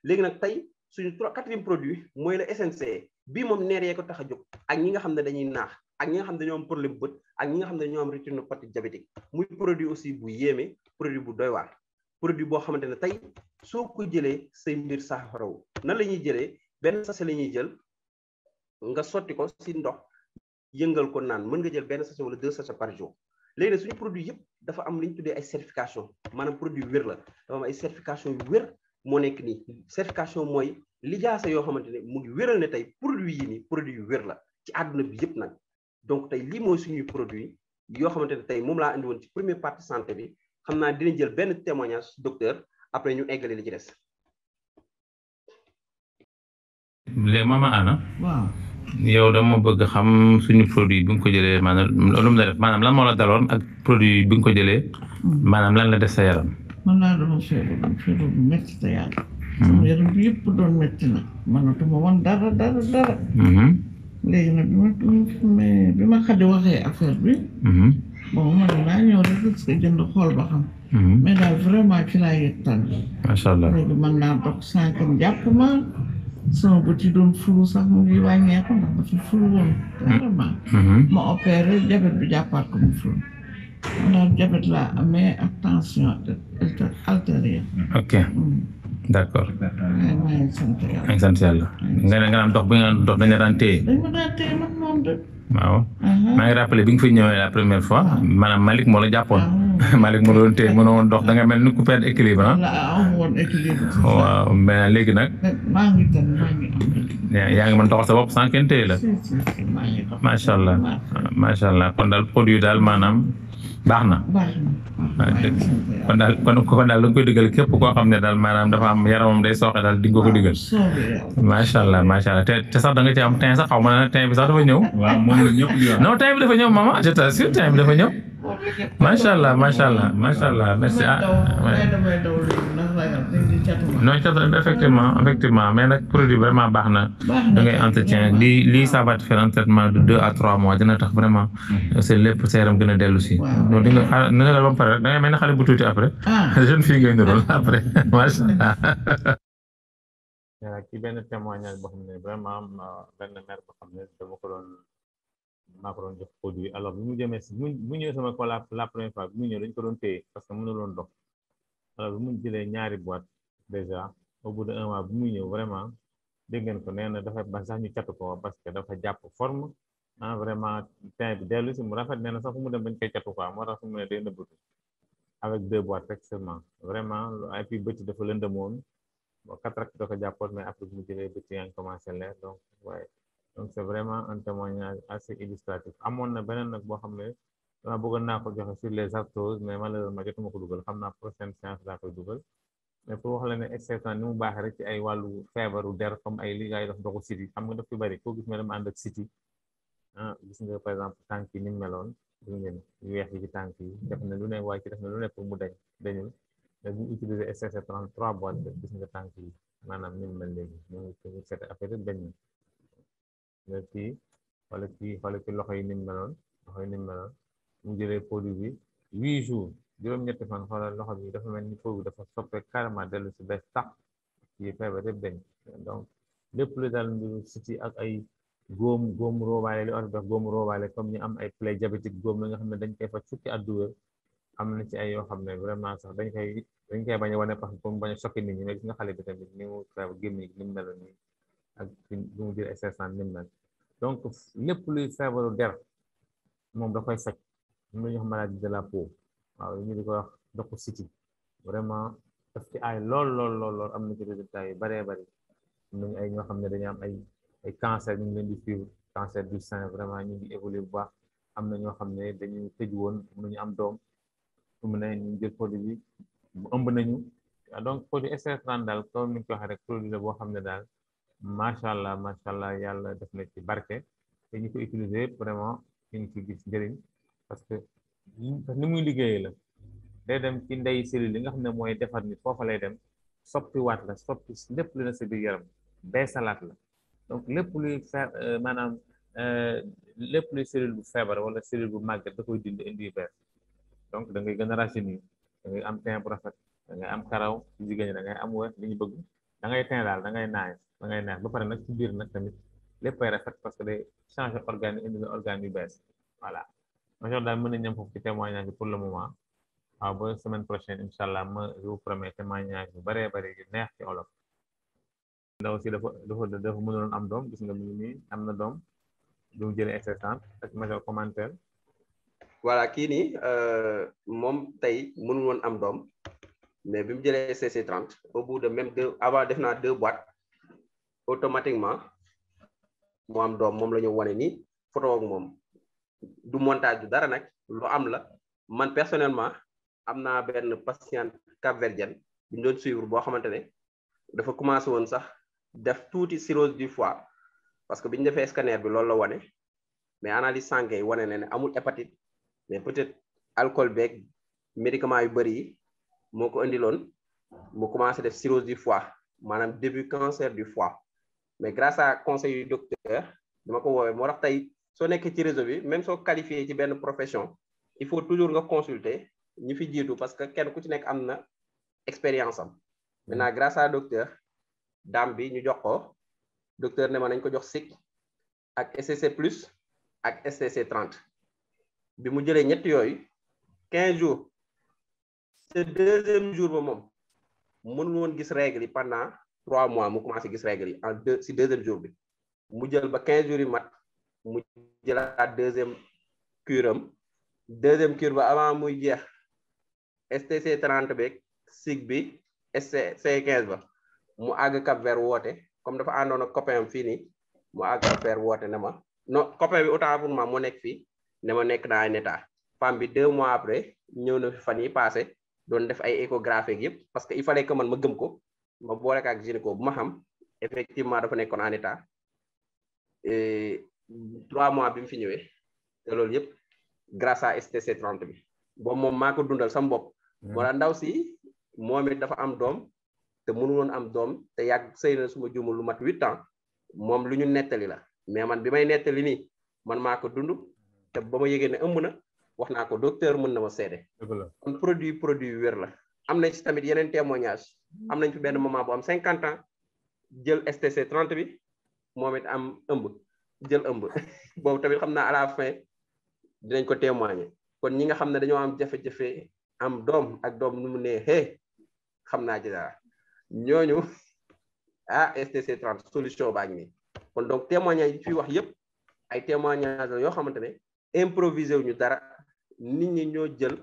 Léegi nag tey suñu quatrième produit mooy le SNC bii moom neer yee ko tax a jóg ak ñi nga xam ne dañuy naax ak ñi nga xam ne dañoo am problème bët ak ñi nga xam ne dañoo am rétinopathie diabétique muy produit aussi bu yéeme produit bu doy waar produit boo xamante ne tey soo ko jëlee say mbir saafarawu. nan la ñuy jëlee benn sachet la ñuy jël nga sotti ko si ndox yëngal ko naan mën nga jël benn sachet wala 2 sachets par jour. Léegi nag suñu produit yëpp dafa am li ñu tuddee ay certification maanaam produit wér la dafa am ay certification yu wér moo nekk nii. Certification mooy lijaasa yoo xamante ne mu ngi wéral ne tey produit yi nii produit yu wér la ci àdduna bi yëpp nag. Donc tey lii mooy suñuy produit yoo xamante ne tey moom laa andi woon ci première partie santé bi xam naa dinañ jël benn témoignage docteur après ñu eggale li ci des. léegi Mama Anna. waaw. yow dama bëgg xam suñu produit bi nga ko jëlee maanaam lu mu la def maanaam lan moo la daloon ak produit bi nga ko jëlee maanaam lan la def sa yaram. man laa doon feebar bu métti te yàlla. sama yaram bi yëpp doon métti na mënatuma woon dara. léegi nag bi ma xadi waxee affaire bi. bon man naa ñëw rek parce que jënd xool ba xam. mais daal vraiment ci laa yëg tànn. macha allah léegi mën naa dox sànq jàpp ma. sama bët yi doon fulu sax mu ngi wàññeeku ndax dafa fulu woon carrément. ma opéré diabète bi jàppaat ko mu fulu. man daal diabète laa amee ak tension artérielle. ok d'accord. maa ngi sant yàlla. maa ngi sant yàlla. nga naan dox bi nga dox dañ la daan téye. dañ ma daan téye man moom de. waaw. maa ngi rappelé bi nga fi ñëwee la première fois maanaam Malick moo la jàppoon. Malick moo doon téye mënoo woon dox da nga mel ni ku perdre équilibre ah. amu woon équilibre. waaw mais léegi nag. maa ngi am. yaa ngi mën doxal sa bopp sans kenn téye la. maa ngi dox. macha allah macha allah kon daal produit daal maanaam baax na. baax na. kon daal da nga koy digal képp koo xam ne daal maanaam dafa am yaramam day sooxe daal di nga ko digal. macha allah te sax da nga ci am teint sax xaw ma ne teint bi sax dafa ñëw. waaw moom la ñëpp di wax. non teint bi dafa ñëw maman je t'assure teint bi dafa ñëw. macha allah merci non effectivement mais nag produit vraiment baax na. da ngay entretien lii ça va te faire un traitement de 2 à 3 mois dina tax vraiment c'est lépp sa yaram gën a dellu si. non di nga na nga ba pare rek da ngay mel ne xale bu tuuti après. jeune fille ngay niróol après macha allah. ci benn témoignage boo xam ne vraiment benn mère boo xam ne dama ko doon maa ko doon jox produit alors bi mu jëmee si bu ñëwee sama ko la première fois bi mu ñëw dañ ko doon téye parce que mënuloon dox alors bi mu jëlee ñaari boîte déjà au bout de 1 mois bi mu ñëw vraiment dégg ngeen ko nee na dafa ba sax ñu catu ko parce que dafa jàpp forme ah vraiment teint bi dellu si mu rafet nee na sax fu mu dem bañ koy catu quoi moo tax fu mu ne day nëbbatu avec 2 boîtes rek seulement vraiment et puis bëti dafa lëndëmoon bon cataracte da ko jàppoon mais après bu mu jëlee bëti yaa ngi commencé leer donc waaye donc c'est vraiment un témoignage assez illustratif amoon na beneen nag boo xam ne dama bëggoon naa ko joxe sur les arthroses mais malheureusement jotuma ko dugal xam naa prochaine séance laa koy dugal mais pour wax la ne exceptant ni mu baaxee rek ci ay wàllu feebaru der comme ay liggéey daf ndoxu siti xam nga daf fi bari koo gis ne dama ànd ak siti ah gis nga par exemple tànk yi ni mu meloon gis ngeen yu weex yi ci tànk yi def na lu ne waaye ci def na lu ne pour mu dañul mais bu utiliser STC 33 boîte gis nga tànk yi maanaam ni mu mel léegi ñu ngi seet affaire yi dañ na kii wala ci loxo yi ni mu meloon mu jëlee produit bi 8 jours juróom-ñetti fan xoolal loxo bi dafa mel ni produit dafa soppee carrément dellu si bees tax ci feebar yëpp dañ donc lépp lu daal mbiru siti ak ay góom roobaale li wax góom roobaale comme ñu am ay plaie diabétique góom la nga xam ne dañ koy faj fukki at du wér am na ci ay yoo xam ne vraiment sax dañ koy bañ a wane parce que pour mu bañ a choqué nit ñi mais gis nga xale bi tamit ni mu feebar gémmiñ ni mu meloon nii ak bi mu jël exercence ni mu mel donc lépp luy feebaru der moom da koy faj ñu la ñu wax maladie de la peau waaw ñu di ko wax ndoxu siti vraiment daf ci ay lool am na ci résultat yu baree bari am nañu ay ñoo xam ne dañu am ay cancer ñu ngi leen di suivre cancer du sein vraiment ñu ngi évoluer bu baax am na ñoo xam ne dañu tëj woon mënuñu am doom fu mu ne ñu jël produit bi ëmb nañu donc produit STC30 daal comme ni ñu ko waxee rek produit la boo xam ne daal macha allah yàlla def na ci barke te ñu ko utiliser vraiment ñu ngi ci gis njëriñ parce que ni muy liggéeyee la day dem ci ndey cellule li nga xam ne mooy defar nit foofa lay dem soppi waat la soppi lépp lu na sa biir yaram beesalaat la donc lépp luy maanaam lépp luy cellule bu feebar wala cellule bu màgget da koy dindi indi yu bees donc da ngay gën a rajeunir da ngay am teint bu rafet da ngay am karaw ci jigéen ñi da ngay am weex li ñu bëgg da ngay teint daal da ngay neex ba pare nag ci biir nag tamit léppay rafet parce que day changer organe yi indi la organe yu bees voilà major daal mën nañ ñam foofu ci témoignage bi pour le moment waaw ba semaine prochaine incha allah ma vous promets témoignage yu baree bari yu neex ci olof ndaw si dafa mënoon am doom gis nga mu ngi nii am na doom du mu jëlee exercence ak major commentaire voilà kii nii moom tey mënul woon am doom mais bi mu jëlee STC30 au bout de même avant def naa 2 boîtes automatiquement mu am doom moom la ñu wane nii photo ak moom du montage du dara nag lu am la man personnellement am naa benn patiente capverdienne bi ñu doon suivre boo xamante ne dafa commencé woon sax def tuuti cirrhose du foie parce que bi ñu defee scanner bi loolu la wane mais analyse sanguine yi wane na ne amul hépatite mais peut-être alcool beeg médicament yu bëri yi moo ko indiloon mu commencé def cirrhose du foie maanaam début cancer du foie mais grâce à conseil yu docteur dama ko woowee moo tax tey soo nekkee ci réseau bi même soo qualifié ci benn profession il faut toujours nga consulter ñi fi jiitu parce que kenn ku ci nekk am na expérience am maintenant grâce à docteur dame bi ñu jox ko docteur ne ma nañ ko jox SIC ak STC plus ak STC30 bi mu jëlee ñett yooyu 15 jours ce 2e jour ba moom mënul woon gis règle yi pendant 3 mois mu commencé gis règle yi si 2e jour bi mu jël ba 15 jours yi mat mu jëlaat 2e cure am 2e cure ba avant muy jeex STC30 beeg SIC bi STC15 ba mu àgg Cap-Vert woote comme dafa àndoon ak copain am fii nii mu àgg Cap-Vert woote ne ma non copain bi autant pour moi moo nekk fii ne ma nekk dans un état femme bi 2 mois après ñëw na fi fan yi passé doon def ay échographie yëpp parce que il fallait que man ma gëm ko ma boole ko ak gynéco bu ma xam effectivement dafa nekkoon en état et 3 mois bi mu fi ñëwee te loolu yëpp grâce à STC30 bi boobu moom maa ko dundal sama bopp moo la ndaw si moom it dafa am doom te mënu woon am doom te yàgg sëy na suma jumul lu mat 8 ans moom lu ñu nettali la mais man bi may nettali nii man maa ko dund te ba ma yëgee ne ëmb na wax naa ko docteur mën na ma seede kon produit wér la am nañ ci tamit yeneen témoignage am nañ fi benn maman bu am 50 ans jël STC30 bi moom it am ëmb jël ëmb boobu tamit xam naa à la fin dinañ ko témoigner kon ñi nga xam ne dañoo am jafe-jafe am doom ak doom nu mu nee xam naa ci dara ñooñu STC 30 solution baa ngi nii kon donc témoignage yi fi wax yëpp ay témoignage la yoo xamante ne improvisé wu ñu dara nit ñi ñoo jël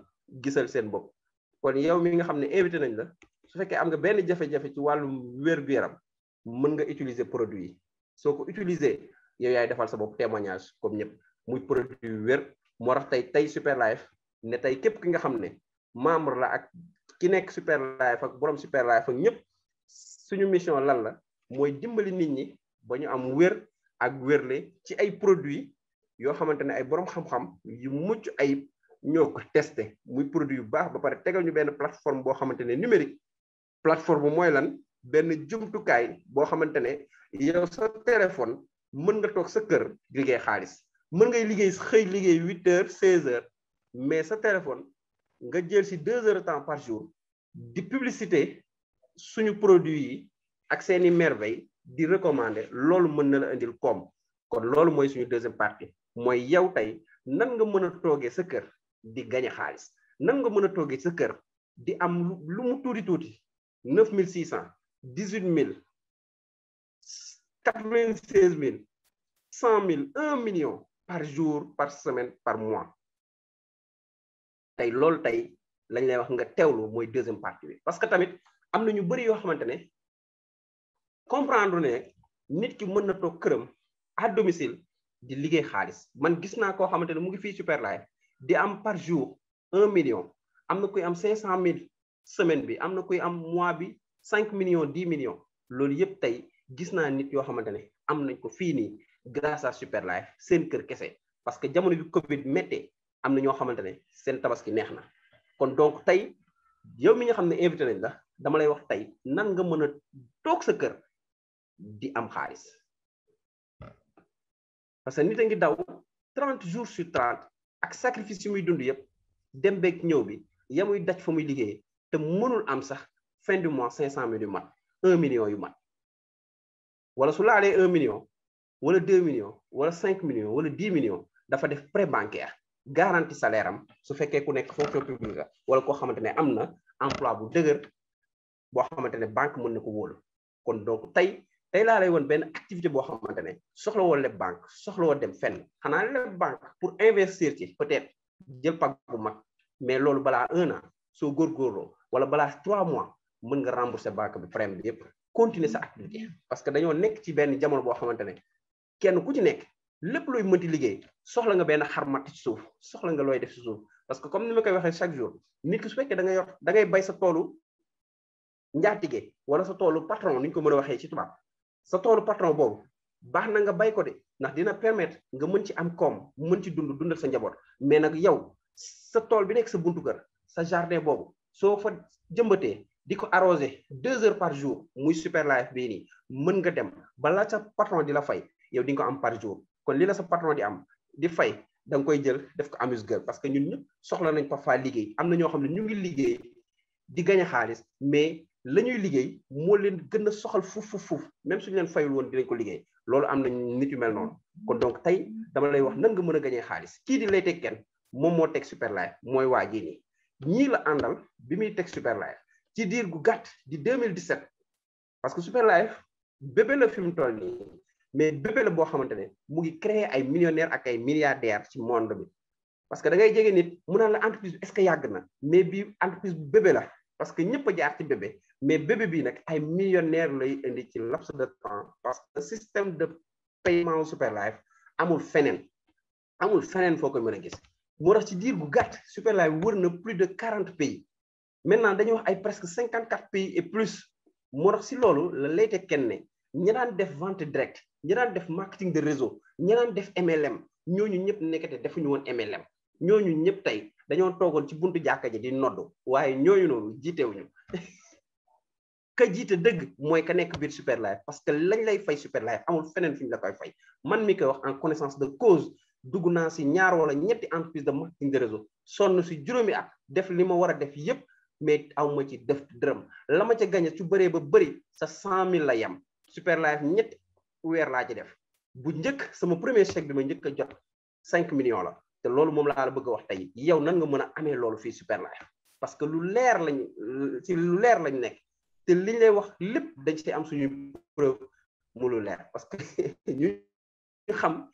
gisal seen bopp kon yow mi nga xam ne invité nañ la su fekkee am nga benn jafe-jafe ci wàllum wér-gu-yaram mën nga utiliser produit yi soo ko utiliser yow yaay defal sa bopp témoignage comme ñëpp muy produit yu wér moo tax tey Super Life ne tey képp ki nga xam ne membre la ak ki nekk Super Life ak borom Super Life ak ñëpp suñu mission lan la mooy dimbali nit ñi ba ñu am wér ak wérle ci ay produits yoo xamante ne ay borom xam-xam yu mucc ayib ñoo ko testé muy produit yu baax ba pare tegal ñu benn plateforme boo xamante ne numérique plateforme mooy lan benn jumtukaay boo xamante ne yow sa téléphone mën nga toog sa kër liggéey xaalis mën ngay liggéey xëy liggéey 8h 16h mais sa téléphone nga jël si 2 heures de temps par jour di publicité suñu produit yi ak seeni merveille di recommander loolu mën na la indil koom kon loolu mooy suñu deuxième partie mooy yow tey nan nga mën a toogee sa kër di gañe xaalis nan nga mën a toogee sa kër di am lu mu tuuti 9600 18000 96000 100000 1 million par jour par semaine par mois tey loolu tey lañ lay wax nga teewlu mooy deuxième partie bi parce que tamit am na ñu bëri yoo xamante ne comprendre ne nit ki mën na toog këram à domicile di liggéey xaalis man gis naa koo xamante ne mu ngi fii Super Life di am par jour 1 million am na kuy am 500000 semaine bi am na kuy am mois bi 5 millions 10 millions loolu yëpp tey gis naa nit yoo xamante ne am nañ ko fii nii grâce à Super Life seen kër kese parce que jamono bi Covid méttee am na ñoo xamante ne seen tabaski neex na kon donc tey yow mi nga xam ne invité nañ la dama lay wax tey nan nga mën a toog sa kër di am xaalis parce que nit a ngi daw 30 jours sur 30 ak sacrifice yi muy dund yëpp dem beeg ñëw bi yamuy daj fa muy liggéey te mënul am sax fin du mois 500000 yu mat 1 million yu mat wala su laalee 1 million wala 2 millions wala 5 millions wala 10 millions dafa def prêt bancaire garantie salaire am su fekkee ku nekk fonction publique la wala koo xamante ne am na emploi bu dëgër boo xamante ne banque mën na ko wóolu kon donc tey laa lay woon benn activité boo xamante ne soxla woo leb banque soxla woo dem fenn xanaa leb banque pour investir ci peut-être jël pag bu mag mais loolu balaa 1 an soo góorgóorloo wala balaa 3 mois mën nga rembourser banque bi prêt bi yëpp continuer sa activité parce que dañoo nekk ci benn jamono boo xamante ne kenn ku ci nekk lépp looy mënti liggéey soxla nga benn xarmat ci suuf soxla nga looy def ci suuf parce que comme ni ma koy waxee chaque jour nit ki su fekkee da ngay bay sa toolu njaatige wala sa toolu patron ni ñu ko mën a waxee ci tubaab sa toolu patron boobu baax na nga bay ko de ndax dina permettre nga mën ci am koom mën ci dundal sa njaboot mais nag yow sa tool bi nekk sa buntu kër sa jardin boobu soo fa jëmbatee di ko arroser 2 heures par jour muy Super Life bii nii mën nga dem balaa sa patron di la fay yow di nga ko am par jour kon li la sa patron di am di fay da nga koy jël def ko amuse-gueule parce que ñun ñëpp soxla nañ parfois liggéey am na ñoo xam ne ñu ngi liggéey di gañ a xaalis mais la ñuy liggéey moo leen gën a soxal fuuf même suñu leen fayul woon dinañ ko liggéey loolu am na nit yu mel noonu kon donc tey dama lay wax nan nga mën a gañee xaalis kii di lay teg kenn moom moo teg Super Life mooy waa ji nii ñii la àndal bi muy teg Super Life ci diir gu gàtt di 2017 parce que Super Life bébé la fi mu toll nii mais bébé la boo xamante ne mu ngi créer ay millionnaires ak ay milliardaires ci monde bi parce que da ngay jege nit mu naan la entreprise bi est-ce que yàgg na mais bii entreprise bu bébé la parce que ñëpp a jaar ci bébé mais bébé bii nag ay millionnaires lay indi ci laps de temps parce que système de paiement Super Life amul feneen foo koy mën a gis moo tax ci diir gu gàtt Super Life wër na plus de 40 pays maintenant dañuy wax ay presque 54 pays et plus moo tax si loolu la layte kenn ne ñi daan def vente directe ñi daan def marketing de réseau ñi daan def MLM ñooñu ñëpp nekkate defuñu woon MLM ñooñu ñëpp tey dañoo toogoon ci buntu jàkka ji di noddu waaye ñooñu noonu jiitewuñu ka jiite dëgg mooy ka nekk biir Super Life parce que lañ lay fay Super Life amul feneen fi ñu la koy fay man mi koy wax en connaissance de cause dugg naa si ñaar wala ñetti entreprise de marketing de réseau sonn si juróomi at def li ma war a def yépp mais aw ma ci def dërëm la ma ca gañe su bëree ba bëri sa 100000 la yem Super Life ñetti weer laa ci def bu njëkk sama premier chèque bi ma njëkk a jot 5 millions la te loolu moom laa la bëgg a wax tey yow nan nga mën a amee loolu fii Super Life parce que lu leer lañ nekk te liñ lay wax lépp dañ ci am suñu preuve mu lu leer parce que ñu xam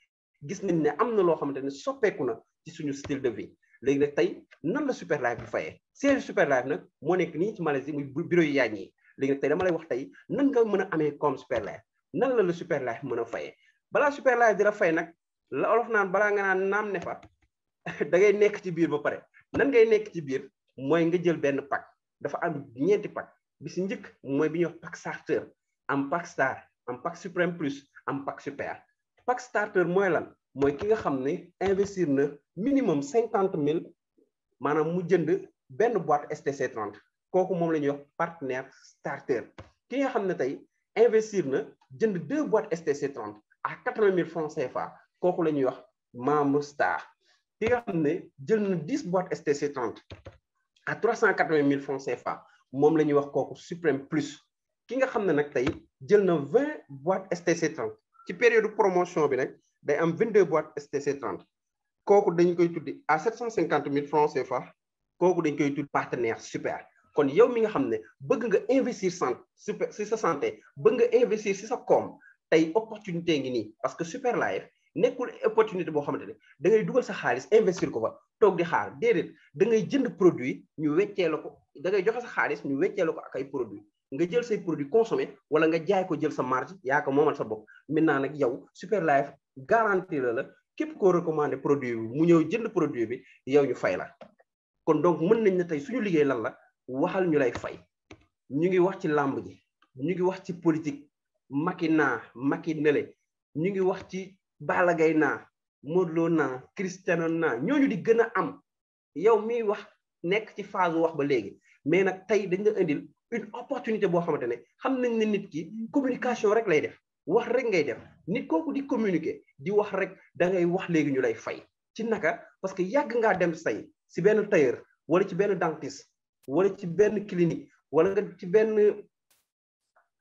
gis nañ ne am na loo xamante ne soppeeku na ci suñu style de vie léegi nag tey nan la Super Life bi fayee siège Super Life nag moo nekk nii ci Malaisie muy bureau yu yaañ yi léegi nag tey dama lay wax tey nan nga mën a amee comme Super Life nan la Super Life mën a fayee balaa Super Life di la fay nag la olof naan balaa nga naan naam ne fa da ngay nekk ci biir ba pare nan ngay nekk ci biir mooy nga jël benn pack dafa am ñeenti pack bi si njëkk mooy bi ñuy wax pack starter am pack star am pack suprême plus am pack super pack starter mooy lan mooy ki nga xam ne investir na minimum 50,000 maanaam mu jënd benn boîte STC 30 kooku moom la ñuy wax partenaire starter ki nga xam ne tey investir na jënd 2 boîtes STC 30 à 80,000 francs CFA kooku la ñuy wax membre star ki nga xam ne jël na 10 boîtes STC 30 à 380,000 francs CFA moom la ñuy wax kooku suprême plus ki nga xam ne nag tey jël na 20 boîtes STC 30 ci période promotion bi nag day am 22 boîtes STC 30 kooku dañ koy tuddi à 750,000 francs CFA kooku dañ koy tuddi partenaire super kon yow mi nga xam ne bëgg nga investir si sa santé bëgg nga investir si sa koom tey opportunité ngi nii parce que Super Life nekkul opportunité boo xamante ne da ngay dugal sa xaalis investir ko fa toog di xaar déedéet da ngay jënd produit ñu weccee la ko da ngay joxe sa xaalis ñu weccee la ko ak ay produit nga jël say produit consommé wala nga jaay ko jël sa marge yaa ko moomal sa bopp maintenant nag yow Super Life garantie la képp koo recommandé produit bi mu ñëw jënd produit bi yow ñu fay la kon donc mën nañ ne tey suñu liggéey lan la waxal ñu lay fay ñu ngi wax ci làmb ji ñu ngi wax ci politique Macky nele ñu ngi wax ci Balla Gaye Modou Lo Cristiano ñooñu di gën a am yow miy wax nekk ci phase wax ba léegi mais nag tey dañ la indil une opportunité boo xamante ne xam nañ ne nit ki communication rek lay def wax rek ngay def nit kooku di communiquer di wax rek da ngay wax léegi ñu lay fay ci naka parce que yàgg ngaa dem say si benn tailleur wala ci benn dentiste wala ci benn clinique wala nga ci benn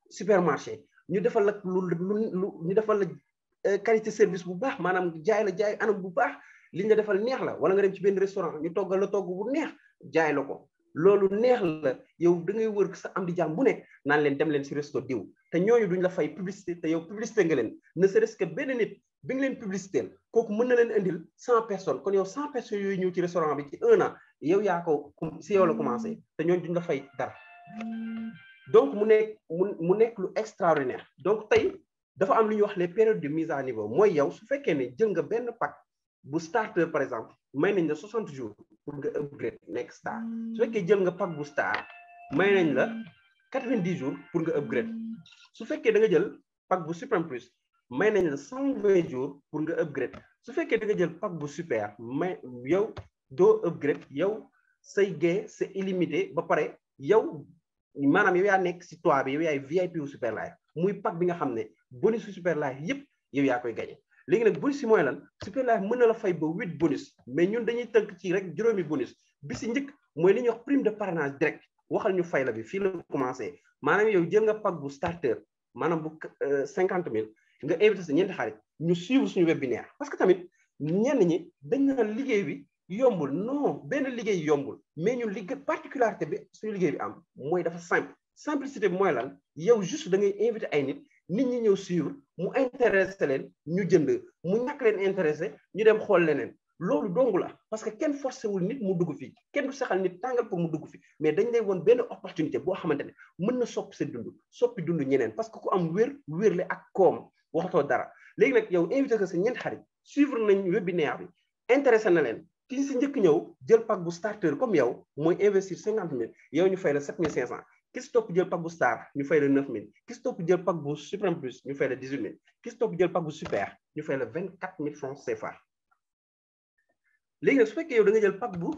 supermarché ñu defal la ñu defal la qualité service bu baax maanaam jaay anam bu baax liñ la defal neex la wala nga dem ci benn restaurant ñu toggal la togg bu neex jaay la ko loolu neex la yow da ngay wër sa am di jàmm bu nekk naan leen dem leen si resto diw te ñooñu duñ la fay publicité te yow publicité nga leen ne serait-ce que benn nit bi nga leen publicité kooku mën na leen indil 100 personnes kon yow 100 personnes yooyu ñëw ci restaurant bi ci 1 an yow yaa ko si yow la commencé te ñooñu duñ la fay dara donc mu nekk lu extraordinaire donc tey dafa am lu ñuy wax les périodes de mise à niveau mooy yow su fekkee ne jël nga benn pack bu starter par exemple may nañ la 60 jours pour nga upgrade nekk star su fekkee jël nga pack bu star may nañ la 90 jours pour nga upgrade su fekkee da nga jël pack bu suprême plus may nañ la 120 jours pour nga upgrade su fekkee da nga jël pack bu super may yow doo upgrade yow say gain c'est illimité ba pare yow maanaam yow yaa nekk si toit bi yow yaay VIP wu Super Life muy pack bi nga xam ne bonus su Super Life yëpp yow yaa koy gagné léegi nag bonus yi mooy lan Super Life mën na la fay ba 8 bonus mais ñun dañuy tënk ci rek juróomi bonus bi si njëkk mooy li ñuy wax prime de parrainage direct waxal ñu fay la bi fii la commencé maanaam yow jël nga pack bu starter maanaam bu 50,000 nga invité sa ñeenti xarit ñu suivre suñu webinaire parce que tamit ñenn ñi dañ naan liggéey bi yombul non benn liggéey yombul mais ñun liggéey particularité bi suñu liggéey bi am mooy dafa simple simplicité bi mooy lan yow juste da ngay invité ay nit ñi ñëw suivre mu intéressé leen ñu jënd mu ñàkk leen intéressé ñu dem xool leneen loolu dong la parce que kenn forcé wul nit mu dugg fii kenn du saxal nit tàngal pour mu dugg fi mais dañ lay woon benn opportunité boo xamante ne mën na soppi sa dund soppi dund ñeneen parce que ku am wérle ak koom waxatoo dara léegi nag yow invité ko sa ñeenti xarit suivre nañ webinaire bi intéressé na leen ki si njëkk ñëw jël pack bu starter comme yow mooy investir 50,000 yow ñu fay la 7,500 ki si topp jël pack bu star ñu fay la 9,000 ki si topp jël pack bu suprême plus ñu fay la 18,000 ki si topp jël pack bu super ñu fay la 24,000 francs CFA léegi nag su fekkee yow da nga jël pack bu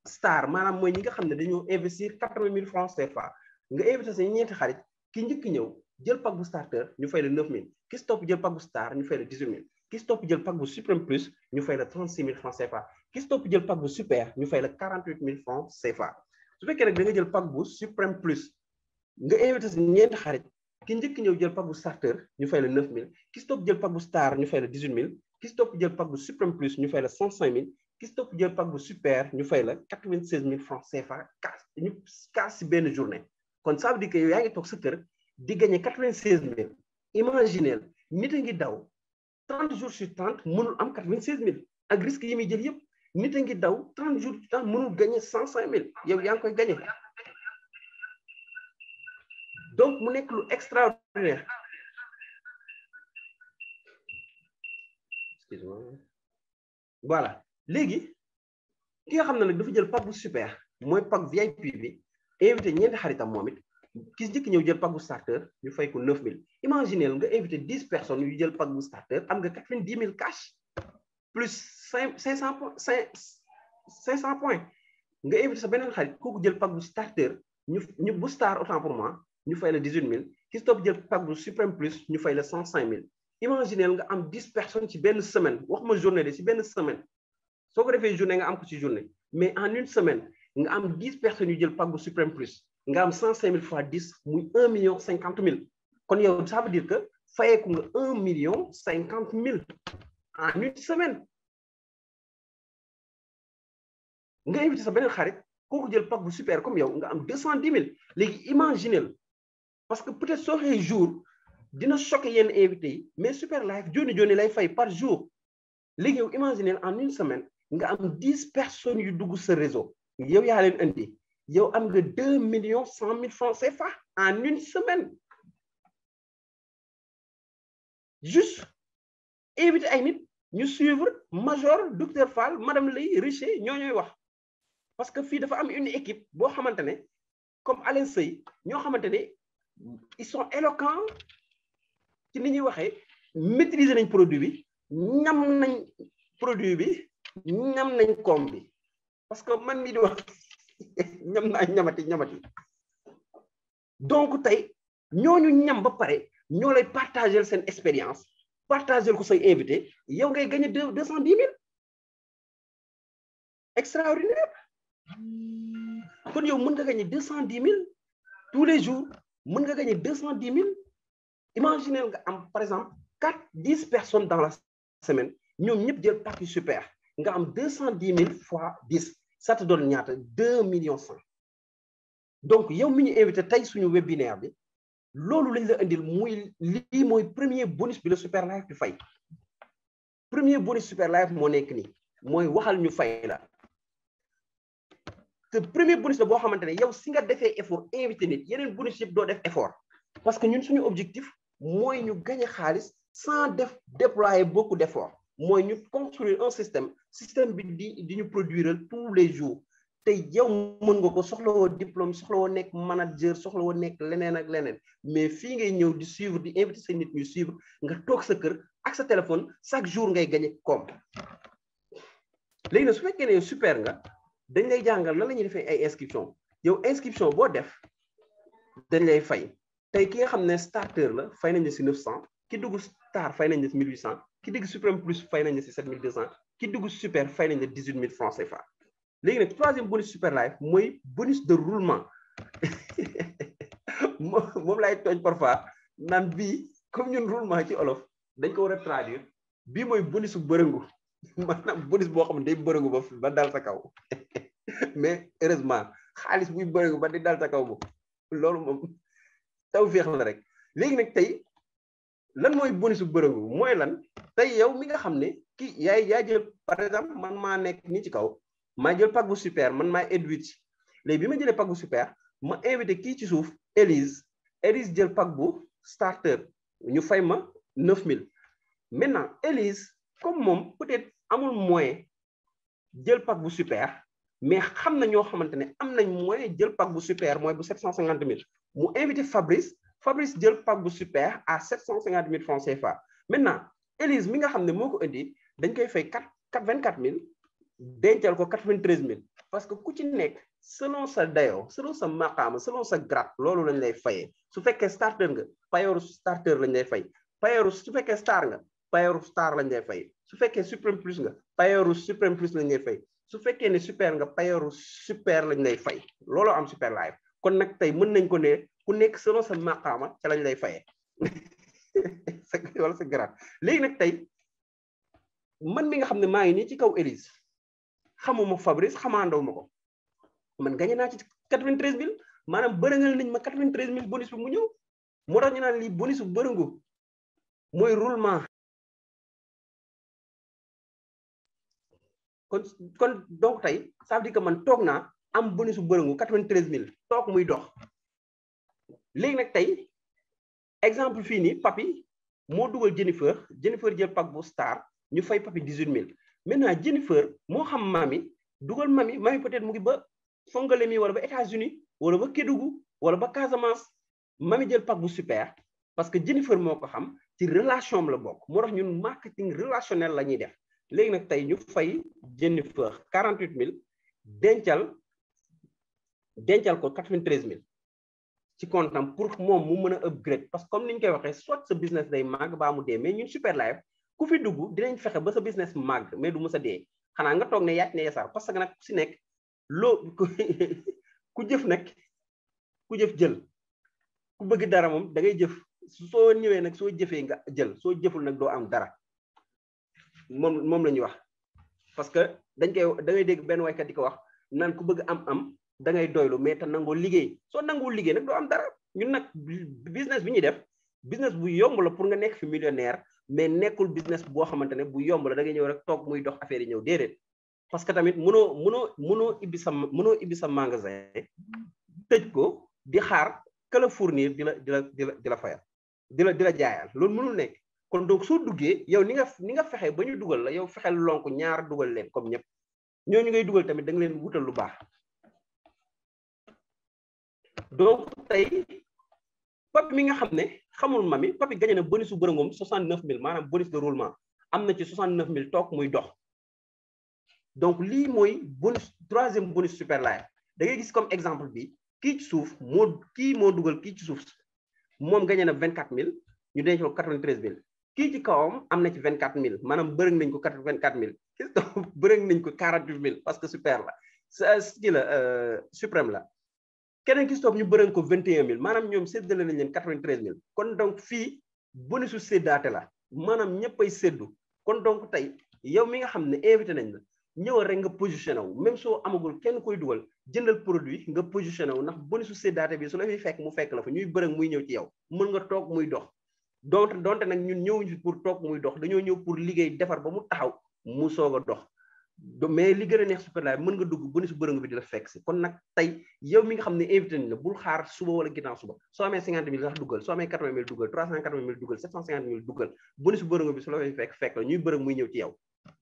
star maanaam mooy ñi nga xam ne dañoo investir 80,000 francs CFA nga invité sa ñeenti xarit ki njëkk ñëw jël pack bu starter ñu fay la 9,000 ki si topp jël pack bu star ñu fay la 18,000 ki si topp jël pack bu suprême plus ñu fay la 36,000 francs CFA ki si topp jël pack bu super ñu fay la 48,000 francs CFA su fekkee nag da nga jël pack bu suprême plus nga invité si ñeenti xarit ki njëkk ñëw jël pack bu starter ñu fay la 9000 ki stop jël pack bu star ñu fay la 18000 ki stop jël pack bu suprême plus ñu fay la 105000 ki stop jël pack bu super ñu fay la 96000 francs CFA cash si benn journée kon ça veut dire que yow yaa ngi toog sa kër di gagné 96000 imaginez nit a ngi daw 30 jours sur 30 mënul am 96000 ak risque yi muy jël yëpp nit a ngi daw 30 jours sur 30 mënul gagné 105000 yow yaa ngi koy gagné donc mu nekk lu extraordinaire excuse-moi voilà léegi ki nga xam ne nag dafa jël pack bu super mooy pack VIP bi invité ñeenti xaritam moom it ki njëkk ñëw jël pack bu starter ñu fay ko 9000 imaginez nga invité 10 personnes yu jël pack bu starter am nga 90000 cash plus 500 points nga invité sa beneen xarit kooku jël pack bu starter ñu bu star autant pour moi ñu fay la 18000 ki stop jël pack bu suprême plus ñu fay la 105000 imaginez nga am 10 personnes ci benn semaine waxuma journée de ci benn semaine soo ko defee journée nga am ko ci journée mais en une semaine nga am 10 personnes yu jël pack bu suprême plus nga am 105000 fois 10 muy 1,05 million kon yow ça veut dire que fayeeku nga 1,05 million en une semaine nga invité sa beneen xarit kooku jël pack bu super comme yow nga am 210 000 léegi imaginez parce que peut-être soo xëy jour dina choqué yenn invité yi mais super live joni lay fay par jour léegi yow imaginez en une semaine nga am 10 personnes yu dugg sa réseau yow yaa leen indi yow am nga 2,1 million francs CFA en une semaine juste invité ay nit ñu suivre Major docteur Fall madame Lay Richer ñoo ñooy wax parce que fii dafa am une équipe boo xamante ne comme Alain Sey ñoo xamante ne ils sont éloquents ci ni ñuy waxee maîtriser nañ produit bi ñam nañ produit bi ñam nañ koom bi parce que man mii di wax ñam naa ñamati donc tey ñooñu ñam ba pare ñoo lay partager seen expérience partager ko say invité yow ngay gagné 210 000 extraordinaire kon yow mën nga gagné 210 000 tous les jours mën nga gagné 210 000 imaginez nga am par exemple 10 personnes dans la semaine ñoom ñëpp jël pack super nga am 210 000 fois 10 ça te donne ñaata 2,1 millions. donc yow mi ñu invité tey suñu webinaire bi loolu lañ la indil muy lii mooy premier bonus bi la super live bi fay premier bonus super live moo nekk nii mooy waxal ñu fay la te premier bonus la boo xamante ne yow si nga defee effort invité nit yeneen bonus yëpp doo def effort parce que ñun suñu objectif mooy ñu gagner xaalis sans déployer beaucoup d'efforts mooy ñu construire un système bi di ñu produire tous les jours te yow mën nga ko soxlawoo diplôme soxlawoo nekk manager soxlawoo nekk leneen ak leneen mais fii ngay ñëw di suivre di inviter sa nit ñu suivre nga toog sa kër ak sa téléphone chaque jour ngay gagner koom léegi nag su fekkee ne super nga dañ lay jàngal lan la ñuy defee ay inscription yow inscription boo def dañ lay fay tey ki nga xam ne starter la fay nañ la si 900 ki dugg star fay nañ la si 1800 ki dugg suprême plus fay nañ la si 7200 ki dugg super fay nañ la 18 000 francs CFA léegi nag troisième bonus super live mooy bonus de roulement moom laay tooñ parfois naan bii comme ñun roulement ci olof dañ ko war a traduire bii mooy bonusu bërëngu maanaam bonus boo xam ne day bërëngu ba dal sa kaw mais heureusement xaalis buy bërëngu ba di dal sa kaw moom loolu moom taw féex la rek léegi nag tey lan mooy bonusu bërëngu mooy lan tey yow mi nga xam ne kii yaa jël par exemple man maa nekk nii ci kaw maa jël pack bu super man maa Edwidge léegi bi ma jëlee pack bu super ma invité kii ci suuf Elise jël pack bu starter ñu fay ma 9000 maintenant Elise comme moom peut-être amul moyen jël pack bu super mais xam na ñoo xamante ne am nañ moyen jël pack bu super mooy bu 750 000 mu invité Fabrice jël pack bu super à 750 000 francs CFA maintenant Elise mi nga xam ne moo ko indi dañ koy fay 24 000 dencal ko 93 000 parce que ku ci nekk selon sa dayoo selon sa maqaama selon sa grade loolu lañ lay fayee su fekkee starter nga payooru starter lañ lay fay payooru su fekkee star nga payooru star lañ lay fay su fekkee suprême plus nga payooru suprême plus lañ lay fay su fekkee ne super nga payooru super lañ lay fay looloo am super live kon nag tey mën nañ ko ne ku nekk selon sa maqaama ca lañ lay fayee wala sa grade léegi nag tey man mi nga xam ne maa ngi nii ci kaw Élise xamuma Fabrice xamaandaw ma ko man gagné naa ci 93 000 maanaam bërëngal nañ ma 93 000 bonus bi mu ñëw moo tax ñu naan lii bonus bu bërëngu mooy roulement kon donc tey ça veut dire que man toog naa am bonus bu bërëngu 93 000 toog muy dox léegi nag tey exemple fii nii papi moo dugal Jennifer jël pack bu star ñu fay papi 18 000 maintenant Jennifer moo xam mami dugal mami peut-être mu ngi ba Fongolemi wala ba États-Unis wala ba Kédougou wala ba Casamance mami jël pack bu super parce que Jennifer moo ko xam ci relation la bokk moo tax ñun marketing relationnel la ñuy def léegi nag tey ñu fay Jennifer 48 000 dencal ko 93 000 ci comptam pour moom mu mën a upgrade parce que comme ni ñu koy waxee soit sa business day màgg baa mu dee mais ñun super live ku fi dugg dinañ fexe ba sa business màgg mais du mës a dee xanaa nga toog ne yaaj ne yasaar parce que nag ku si nekk loo ku jëf nag ku jëf jël ku bëgg dara moom da ngay jëf soo ñëwee nag soo jëfee nga jël soo jëful nag doo am dara moom la ñuy wax parce que da ngay dégg benn waykat di ko wax naan ku bëgg am da ngay doylu mais te nangoo liggéey soo nangoo liggéey nag doo am dara ñun nag business bi ñuy def business bu yomb la pour nga nekk fi millionnaire mais nekkul business boo xamante ne bu yomb la da ngay ñëw rek toog muy dox affaire yi ñëw déedéet parce que tamit mënoo ibbi sa magasin tëj ko di xaar que la fournir di la fayal di la jaayal loolu mënul nekk kon donc soo duggee yow ni nga fexe ba ñu dugal la yow fexeel lonk ñaar dugal leen comme ñëpp ñooñu ngay dugal tamit da nga leen wutal lu baax donc tey papi mi nga xam ne xamul mami papi gagné na bonus bu bërëngoom 69 000 maanaam bonus de roulement am na ci 69 000 toog muy dox donc lii mooy bonus troisième bonus super live da ngay gis comme exemple bi kii ci suuf moo dugal kii ci suuf moom gagné na 24 000 ñu denc ko 93 000 kii ci kawam am na ci 24 000 maanaam bërëng nañ ko 24 000 gis nga bërëng nañ ko 48 000 parce que super la kii la suprême la. keneen ki stop ñu bërën ko 21 000 maanaam ñoom séddale nañ leen 93 000 kon donc fii bonusu séddaate la maanaam ñëppay séddu kon donc tey yow mi nga xam ne invité nañ la ñëwal rek nga positionné wu même soo amagul kenn koy dugal jëndal produit nga positionné wu ndax bonusu séddaate bi su la fi fekk mu fekk la fa ñuy bërëng muy ñëw ci yow mën nga toog muy dox donte nag ñun ñëwuñu fi pour toog muy dox dañoo ñëw pour liggéey defar ba mu taxaw mu soog a dox mais li gën a neex super live mën nga dugg bonus bërëng bi di la fekk si kon nag tey yow mi nga xam ne invité nañ la bul xaar suba wala ginnaaw suba soo amee 50 000 sax duggal soo amee 80 000 duggal 380 000 duggal 750 000 duggal bonus bërëng bi su la fay fekk la ñuy bërëng muy ñëw ci yow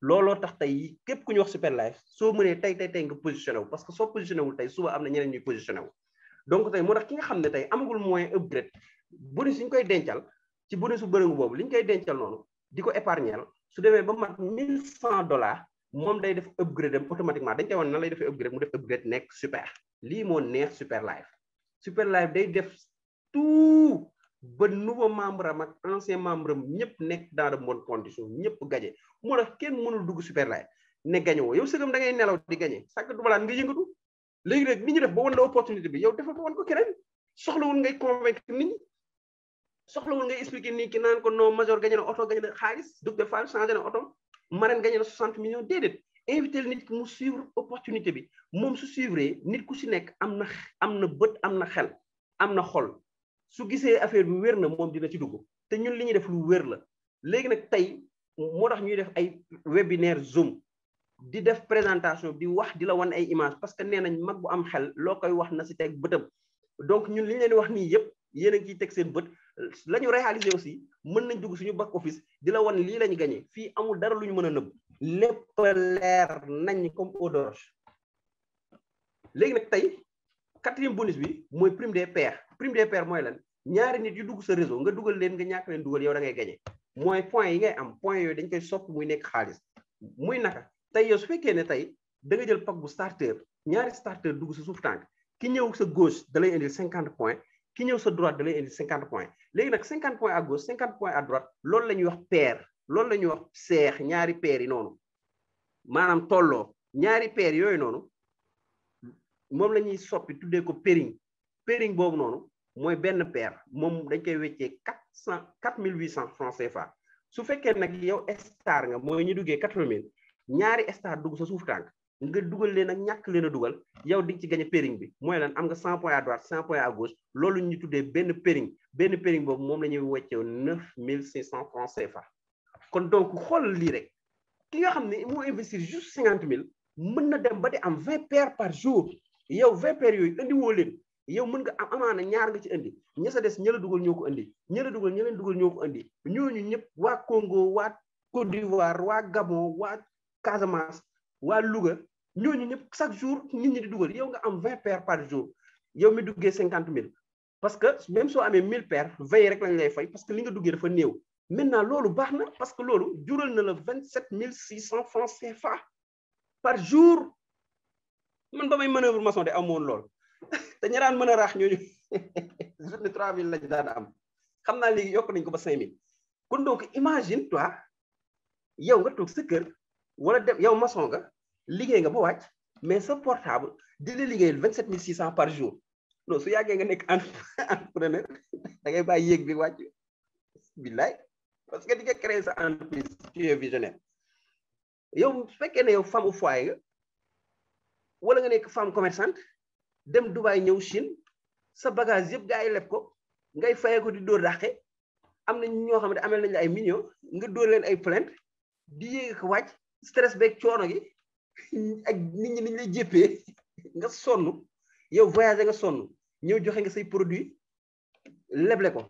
looloo tax tey képp ku ñu wax super live soo mënee tey nga positionné wu parce que soo positionné wul tey suba am na ñeneen ñuy positionné wu donc tey moo tax ki nga xam ne tey amagul moyen upgrade bonus yi ñu koy dencal ci bonus bu bërëng boobu li ñu koy dencal noonu di ko épargnel su demee ba mat $1100 moom day def upgrade am automatiquement dañ koy wan nan lay defee upgrade mu def upgrade nekk super lii moo neex super live day def tout ba nouveau membre am ak ancien membre am ñëpp nekk dans de bonnes conditions ñëpp gañe moo tax kenn mënul dugg super live ne gañe woo yow sëgam da ngay nelaw di gañe sàkk dubalaan nga yëngatu léegi nag ni ñu def ba wan la opportunité bi yow defal ba wan ko keneen soxlawul ngay convaincre nit ñi soxlawul ngay expliquer nii ki naan ko non major gañe na oto gañe na xaalis docteur Fall changé na oto Marème gagné na 60 millions déedéet invité nit ki mu suivre opportunité bi moom su suivre nit ku si nekk am na bët am na xel am na xol su gisee affaire bi wér na moom dina ci dugg te ñun li ñuy def lu wér la léegi nag tey moo tax ñuy def ay webinaire Zoom di def présentation di wax di la wan ay image parce que nee nañ mag bu am xel loo koy wax na si teg bëtam donc ñun li ñu leen di wax nii yëpp yéen a ngi ciy teg seen bët la ñu réaliser aussi mën nañ dugg suñu back office di la wan lii lañu gagné fii amul dara lu ñu mën a nëbb lépp leer nañ comme eau de roche léegi nag tey quatrième bonus bi mooy prime des pairs mooy lan ñaari nit yu dugg sa réseau nga dugal leen nga ñàkk leen dugal yow da ngay gagné mooy point yi ngay am point yooyu dañ koy sopp muy nekk xaalis muy naka tey yow su fekkee ne tey da nga jël pack bu starter ñaari starter dugg sa suuf tànk ki ñëw sa gauche da lay indil 50 points ki ñëw sa droite da lay indi 50 points léegi nag 50 points à gauche 50 points à droite loolu la ñuy wax paire loolu la ñuy wax seex ñaari paires yi noonu maanaam tolloo ñaari paires yooyu noonu moom la ñuy soppi tuddee ko pairing boobu noonu mooy benn paire moom dañ koy weccee 4800 francs CFA su fekkee nag yow star nga mooy ñu duggee 80 000 ñaari star dugg sa suuf tànk nga dugal leen ak ñàkk leen a dugal yow di ci gagné pairing bi mooy lan am nga 100 points à droite 100 points à gauche loolu ñu tuddee benn pairing boobu moom la ñuy weccee 9600 francs CFA kon donc xool lii rek ki nga xam ne moo investir juste 50 000 mën na dem ba di am 20 paires par jour yow 20 paires yooyu indi woo leen yow mën nga am amaana ñaar nga ci indi ña sa des ña la dugal ñoo ko indi ña la dugal ña leen dugal ñoo ko indi ñooñu ñëpp waa Congo waa Côte d'Ivoire waa Gabon waa Casamance waa Louga ñooñu ñëpp chaque jour nit ñi di dugal yow nga am 20 paires par jour yow mi duggee 50 000 parce que même soo amee 1000 paires 20 rek lañ lay fay parce que li nga duggee dafa néew maintenant loolu baax na parce que loolu jural na la 27 600 francs CFA par jour man ba may manœuvre maçon de amoon lool te ñi daan mën a raax ñooñu journée 3000 lañ daan am xam naa léegi yokk nañ ko ba 5000 kon donc imagine toi yow nga toog sa kër wala dem yow maçon nga liggéey nga ba wàcc mais sa portable di la liggéeyal 27 600 par jour non su yàggee nga nekk entrepreneur da ngay bàyyi yéeg bi wàcc billaay parce que di nga créer sa entreprise tu es visionnaire yow su fekkee ne yow femme au foyer nga wala nga nekk femme commerçante dem Dubaï ñëw Chine sa bagage yëpp gaa yi leb ko ngay fayee ko di dóor dàqe am na ñoo xam ne amel nañ la ay millions nga dóor leen ay plainte di yéeg ko wàcc stress beeg coono gi ak nit ñi niñ lay jéppee nga sonn yow voyagé nga sonn ñëw joxe nga say produit leble ko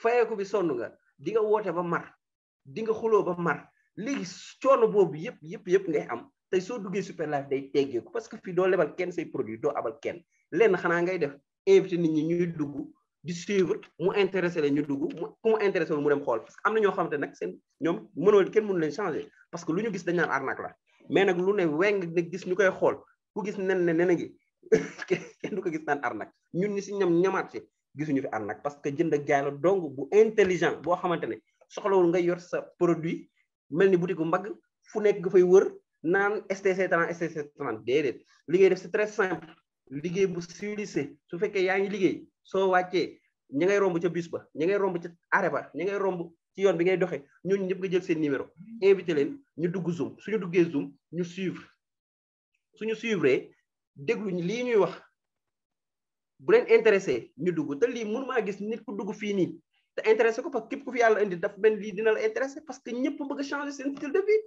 fayee ko bi sonn nga di nga woote ba mar di nga xuloo ba mar léegi coono boobu yëpp ngay am tey soo duggee Super Life day teggeeku parce que fii doo lebal kenn say produit doo abal kenn lenn xanaa ngay def invité nit ñi ñuy dugg di suivre mu intéressé la ñu dugg ku mu intéressé mu dem xool parce que am na ñoo xamante nag seen ñoom kenn mënu leen changer parce que lu ñu gis dañ naan arnaque la mais nag lu ne weng nag gis ñu koy xool ku gis nen a ngi kenn du ko gis naan arnaque ñun ñi si ñamaat si gisuñu fi arnaque parce que jënd ak jaay la dong bu intelligent boo xamante ne soxlawul nga yor sa produit mel ni boutique bu mbagg fu nekk nga fay wër naan STC 30 déedéet li ngay def c'est très simple liggéey bu civilisé su fekkee yaa ngi liggéey soo wàccee ñi ngay romb ca bus ba ñi ngay romb ca arrêt ba ñi ngay romb ci yoon bi ngay doxee ñooñu ñëpp nga jël seen numéro invité leen ñu dugg Zoom suñu duggee Zoom ñu suñu suivre déglu lii ñuy wax bu leen intéressé ñu dugg te lii mënu maa gis nit ku dugg fii nii te intéressé ko parce que képp ku fi yàlla indi daf benn lii dina la intéressé parce que ñëpp bëgg a changer seen style de vie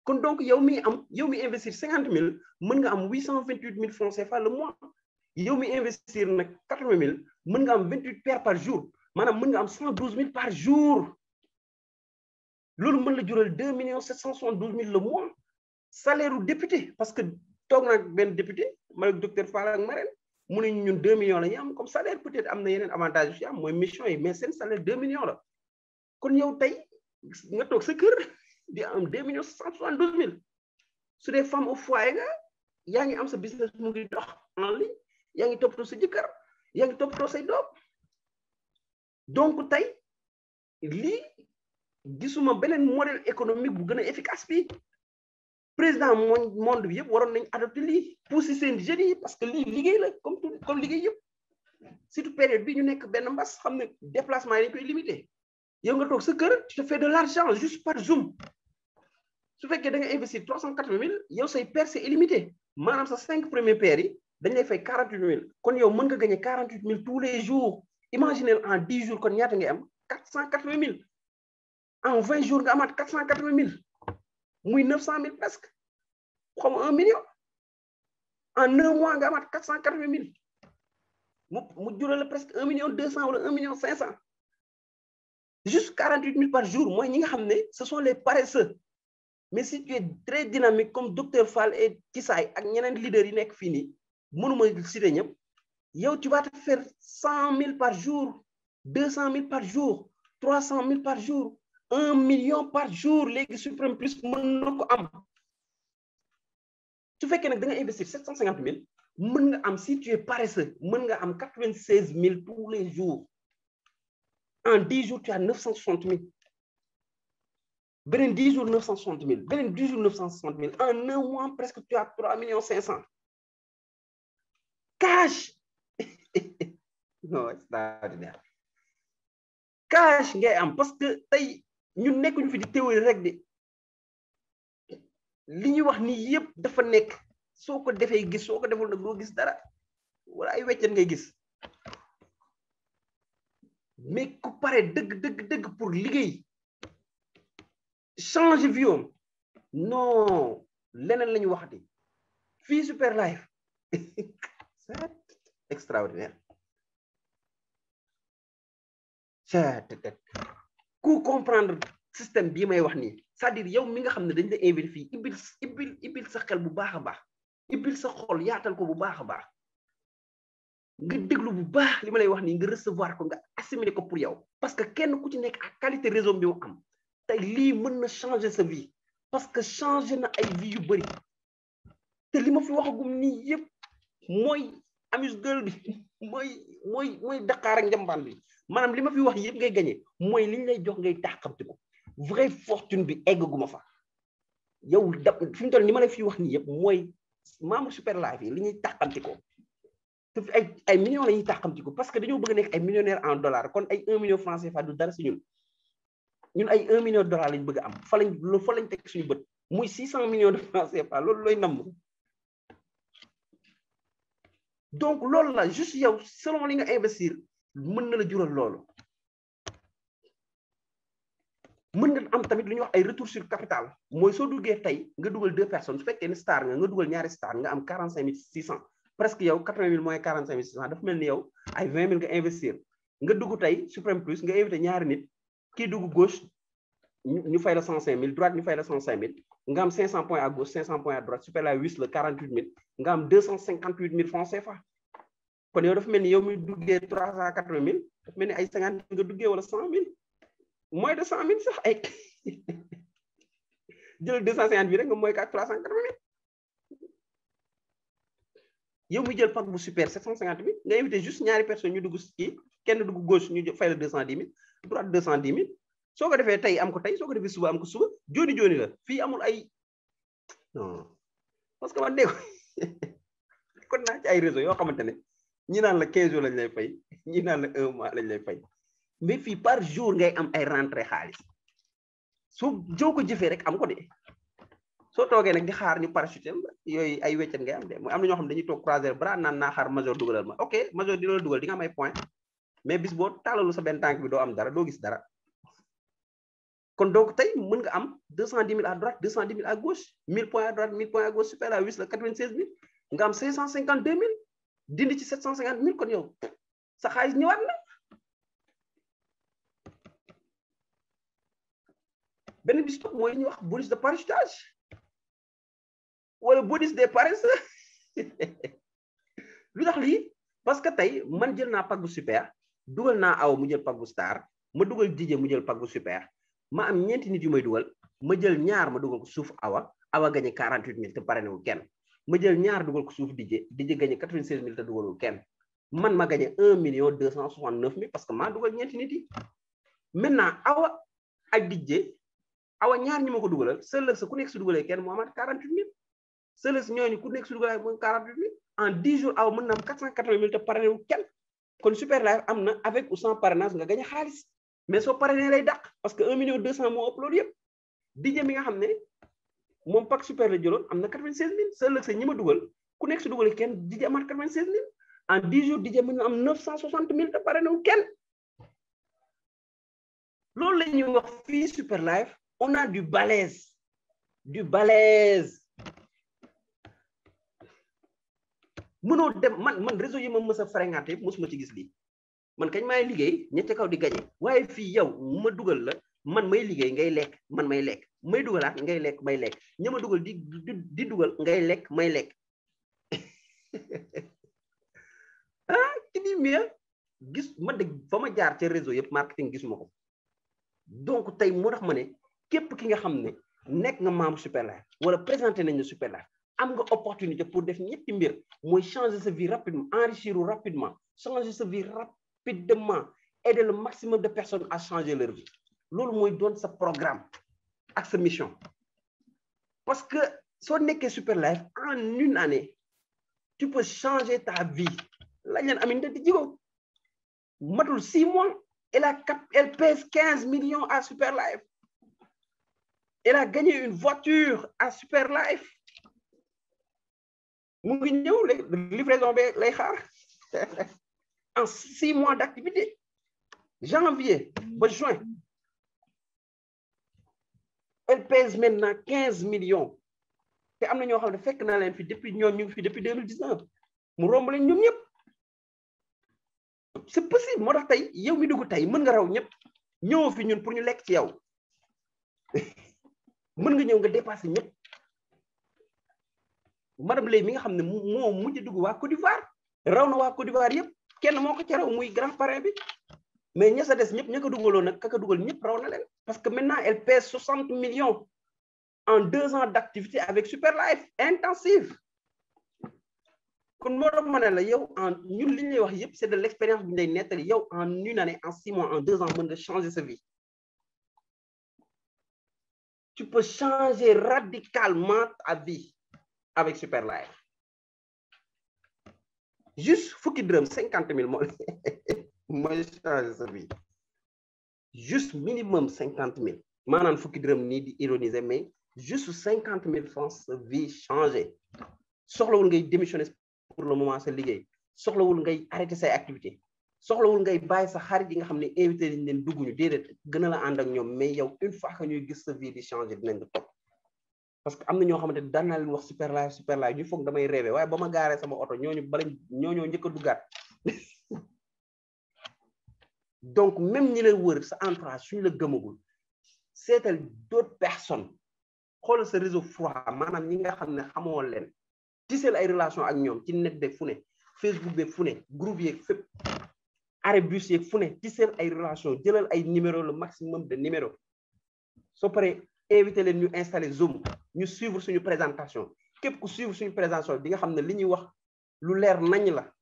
kon donc yow mi investir 50 000 mën nga am 828 000 francs CFA le mois yow mi investir nag 80 000 mën nga am 28 paires par jour maanaam mën nga am 112 000 par jour loolu mën la jural 2 772 000 le mois salaire u député parce que toog nag benn député ma docteur Fall ak Marème mu ne ñun 2 millions la ñu am comme salaire peut-être am na yeneen avantage yu ci am mooy mission yi mais seen salaire 2 millions la kon yow tey nga toog sa kër di am 2 772 000 su dee femme au foyer nga yaa ngi am sa business mu ngi dox en ligne yaa ngi toppatoo sa jëkkër yaa ngi toppatoo say doom donc tey lii gisuma beneen modèle économique bu gën a efficace bi président monde bi yëpp waroon nañ adopté lii pousser seen jeunes yi parce que lii liggéey la comme liggéey yëpp surtout période bi ñu nekk benn mbas xam ne déplacement yi dañ koy limité yow nga toog sa kër tu te fais de l'argent juste par Zoom su fekkee da nga investir 380 000 yow say paires c'est illimité maanaam sa 5 premiers paires yi dañ lay fay 48 000 kon yow mën nga gagner 48 000 tous les jours imaginez en 10 jours kon ñaata ngay am 480 000 en 20 jours nga amaat 480 000 muy 900 000 presque comme 1 million en 1 mois nga amaat 480 000 mu jural presque 1 million 200 wala 1 million 500 juste 48 000 par jour mooy ñi nga xam ne ce sont les paresseux mais si tu es très dynamique comme docteur Fall et Kisaay ak ñeneen leaders yi nekk fii nii mënuma citer ñëpp yow tu vas te faire 100 000 par jour 200 000 par jour 300 000 par jour 1 million par jour léegi Suprême Plus mën na ko am su fekkee nag da nga investir 750 000 mën nga am si tu es paresseux mën nga am 96 000 tous les jours en 10 jours tu as 960 000 beneen 10 jours 960 000 beneen 10 jours 960 000 en 1 mois presque tu as 3 500 000 cash non extraordinaire cash ngay am parce que tey ñun nekkuñu fi di théorie rek de li ñuy wax ni yëpp dafa nekk soo ko defee gis soo ko deful nag doo gis dara wala ay weccet ngay gis mais ku pare dëgg pour liggéey changer vie am non leneen la ñu waxati fii Super Life c'est extraordinaire ku comprendre système bii may wax nii c'est-à-dire yow mi nga xam ne dañ la invité fii ibil sa xel bu baax a baax ibil sa xol yaatal ko bu baax a baax nga déglu bu baax li ma lay wax nii nga recevoir ko nga assimiler ko pour yow parce que kenn ku ci nekk ak qualité réseau bi mu am tey lii mën na changer sa vie parce que changer na ay vie yu bëri te li ma fi waxagum nii yëpp mooy amuse-gueule bi mooy Dakar ak njambaan bi maanaam li ma fi wax yëpp ngay gagné mooy liñ lay jox ngay taxamti ko vraie fortune bi eggaguma fa yow da fi mu toll ni ma lay fi wax nii yëpp mooy membre Super Life yi li ñuy taxamti ko te ay millions la ñuy taxamti ko parce que dañoo bëgg nekk ay millionnaire en dollars kon ay 1 million francs CFA du dara si ñun ay 1 million de dollars lañ bëgg a am fa lañ teg suñu bët muy 600 millions de francs CFA loolu looy namm donc loolu la juste yow selon li nga investir mën na la jural loolu mën nga am tamit lu ñuy wax ay retour sur capital mooy soo duggee tey nga dugal 2 personnes su fekkee ne star nga dugal ñaari star nga am 45 600 presque yow 80 000 moins 45 600 dafa mel ni yow ay 20 000 nga investir nga dugg tey Supreme Plus nga invité ñaari nit kii dugg gauche ñu fay la 105 000 droite ñu fay la 105 000 nga am 500 points à gauche 500 points à droite Super Life 8 la 48 000 nga am 258 000 francs CFA kon yow dafa mel ni yow mi duggee 380 000 dafa mel ni ay 50 000 nga duggee wala 100 000 moins de 100 000 sax ay jël 250 bi rek nga mooy ka 380 000 yow mi jël pack bu super 750 000 nga invité juste ñaari personnes ñu dugg kii kenn dugg gauche ñu fay la 210 000 droite 210 000 soo ko defee tey am ko tey soo ko defee suba am ko suba jooni la fii amul ay non parce que man dégg kon naa ci ay réseau yoo xamante ne ñi naan la 15 jours lañ lay fay ñi naan la 1 mois lañ lay fay mais fii par jour ngay am ay rentrée xaalis soo joo ko jëfee rek am ko de soo toogee nag di xaar ñu parachuté yooyu ay weccet ngay am de mooy am na ñoo xam dañuy toog croiser bras naan naa xaar major dugalal ma ok major dina la dugal di nga am ay point mais bis boo taalalu sa benn tànk bi doo am dara doo gis dara kon donc tey mën nga am 210 000 à droite 210 000 à gauche 1000 points à droite 1000 points à gauche Super Life 8 la 96 000 nga am 552 000 dindi ci 750 000 kon yow sa xaalis ñëwaat na benn bis toog mooy ñuy wax bonus de parachutage wala bonus des paresseux lu tax lii parce que tey man jël naa pack bu super dugal naa aw mu jël pack bu star ma dugal DJ mu jël pack bu super ma am ñeenti nit yu may dugal ma jël ñaar ma dugal ko suuf awa gagné 48 000 te pare newul kenn ma jël ñaar dugal ko suuf DJ gagné 96 000 te dugalul kenn man ma gagné 1 269 000 parce que maa dugal ñeenti nit yi maintenant awa ak DJ awa ñaar ñi ma ko dugalal seul sa ku nekk su dugalee kenn mu amaat 48 000 seul si ñooñu ku nekk su dugalee mooy 48 000 en 10 jours awa mën na am 480 000 te parrainewul kenn kon Super Life am na avec ou sans parrainage nga gagné xaalis mais soo parrainé lay dàq parce que 1 200 000 moo ëpp loolu yëpp DJ mi nga xam ne moom pack super la jëloon am na 96 000 seul sa ñi ma dugal ku nekk su dugalee kenn DJ amaat 96 000 en 10 jours DJ mën na am 960 000 te parrainewul kenn loolu la ñuy wax fii Super Life on a du balèze mënoo dem man réseau yi ma mës a fréquenté yëpp mosuma ci gis lii man kañ maay liggéey ñette kaw di gagné waaye fii yow ma dugal la man may liggéey ngay lekk man may lekk may dugalaat ngay lekk may lekk ña ma dugal di dugal ngay lekk may lekk ah ci di mieux gis ma dégg fa ma jaar ca réseau yëpp marketing gisuma ko donc tey moo tax ma ne képp ki nga xam ne nekk nga membre Super Life wala présenté nañ la Super Life am nga opportunité pour def ñetti mbir mooy changer sa vie rapidement enrichir rapidement changer sa vie rapidement aider le maximum de personnes à changer leur vie loolu mooy doon sa programme ak sa mission parce que soo nekkee Super Life en une année tu peux changer ta vie lañ leen Aminata di jigo matul 6 mois elle pèse 15 millions à Super Life. Elle a gagné une voiture à Super Life. Mu ngi ñëw livraison bi lay xaar en 6 mois d'activité, janvier ba juin. Elle pèse maintenant 15 millions. te am na ñoo xam ne fekk naa leen fi depuis ñoom ñu ngi fi depuis 2019 mu romb leen ñoom ñëpp. C'est possible moo tax tey yow mi dugg tey mën nga raw ñëpp ñëw fi ñun pour ñu lekk ci yow mën nga ñëw nga dépasser ñëpp. madame Lay mi nga xam ne moo mujj dugg waa Côte d'Ivoire raw na waa Côte d'Ivoire yëpp kenn moo ko ci raw muy grand parrain bi mais ña sa des ñëpp ña ko dugaloon nag kaka dugal ñëpp raw na leen parce que maintenant elle pèse 60 millions en 2 ans d'activité avec Super Life intensive. kon moo tax ma ne la yow en ñun li ñuy wax yëpp c'est de l'expérience bi ñu lay nettali yow en 1 année en 6 mois en 2 ans mën nga changer sa vie. Tu peux changer radicalement ta vie avec Super Life. Juste fukki dërëm 50 000 mooy changer sa vie. Juste minimum 50 000 maanaam fukki dërëm nii di ironiser mais juste 50 000 francs sa vie changer soxlawul ngay démissionner pour le moment sa liggéey soxlawul ngay arrêter say activité soxlawul ngay bàyyi sa xarit yi nga xam ne invité nañ leen dugguñu déedéet gën a la ànd ak ñoom mais yow une fois que ñuy gis sa vie di changer dinañ la topp parce que am na ñoo xamante ne daan naa leen wax Super Life ñu foog damay rêver waaye ba ma gaaree sama oto ñooñoo njëkk a duggaat donc même ñi lay wër sa entourage suñu la gëmagul seetal d'autres personnes xoolal sa réseau froid maanaam ñi nga xam ne xamoo leen tiseel ay relation ak ñoom ci net beeg fu ne Facebook beeg fu ne groupe yeeg fépp arrêt bus yeeg fu ne tiseel ay relation jëlal ay numéro le maximum de numéro soo paree invité leen ñu installer Zoom ñu suivre suñu présentation képp ku suivre suñu présentation di nga xam ne li ñuy wax lu leer nañ la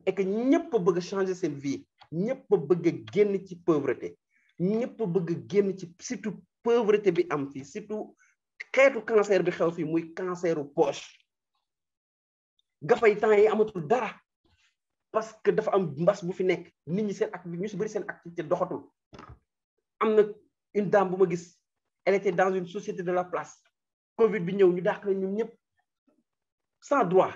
et que ñëpp a bëgg a changer seen vie ñëpp a bëgg a génn ci pauvreté ñëpp a bëgg a génn ci surtout pauvreté bi am fii surtout xeetu cancer bi xew fii muy canceru poche gafay temps yi amatul dara parce que dafa am mbas bu fi nekk nit ñi seen activité ñu si bëri seen activité doxatul am na une dame bu ma gis elle était dans une société de la place Covid bi ñëw ñu dàq la ñun ñëpp sans droit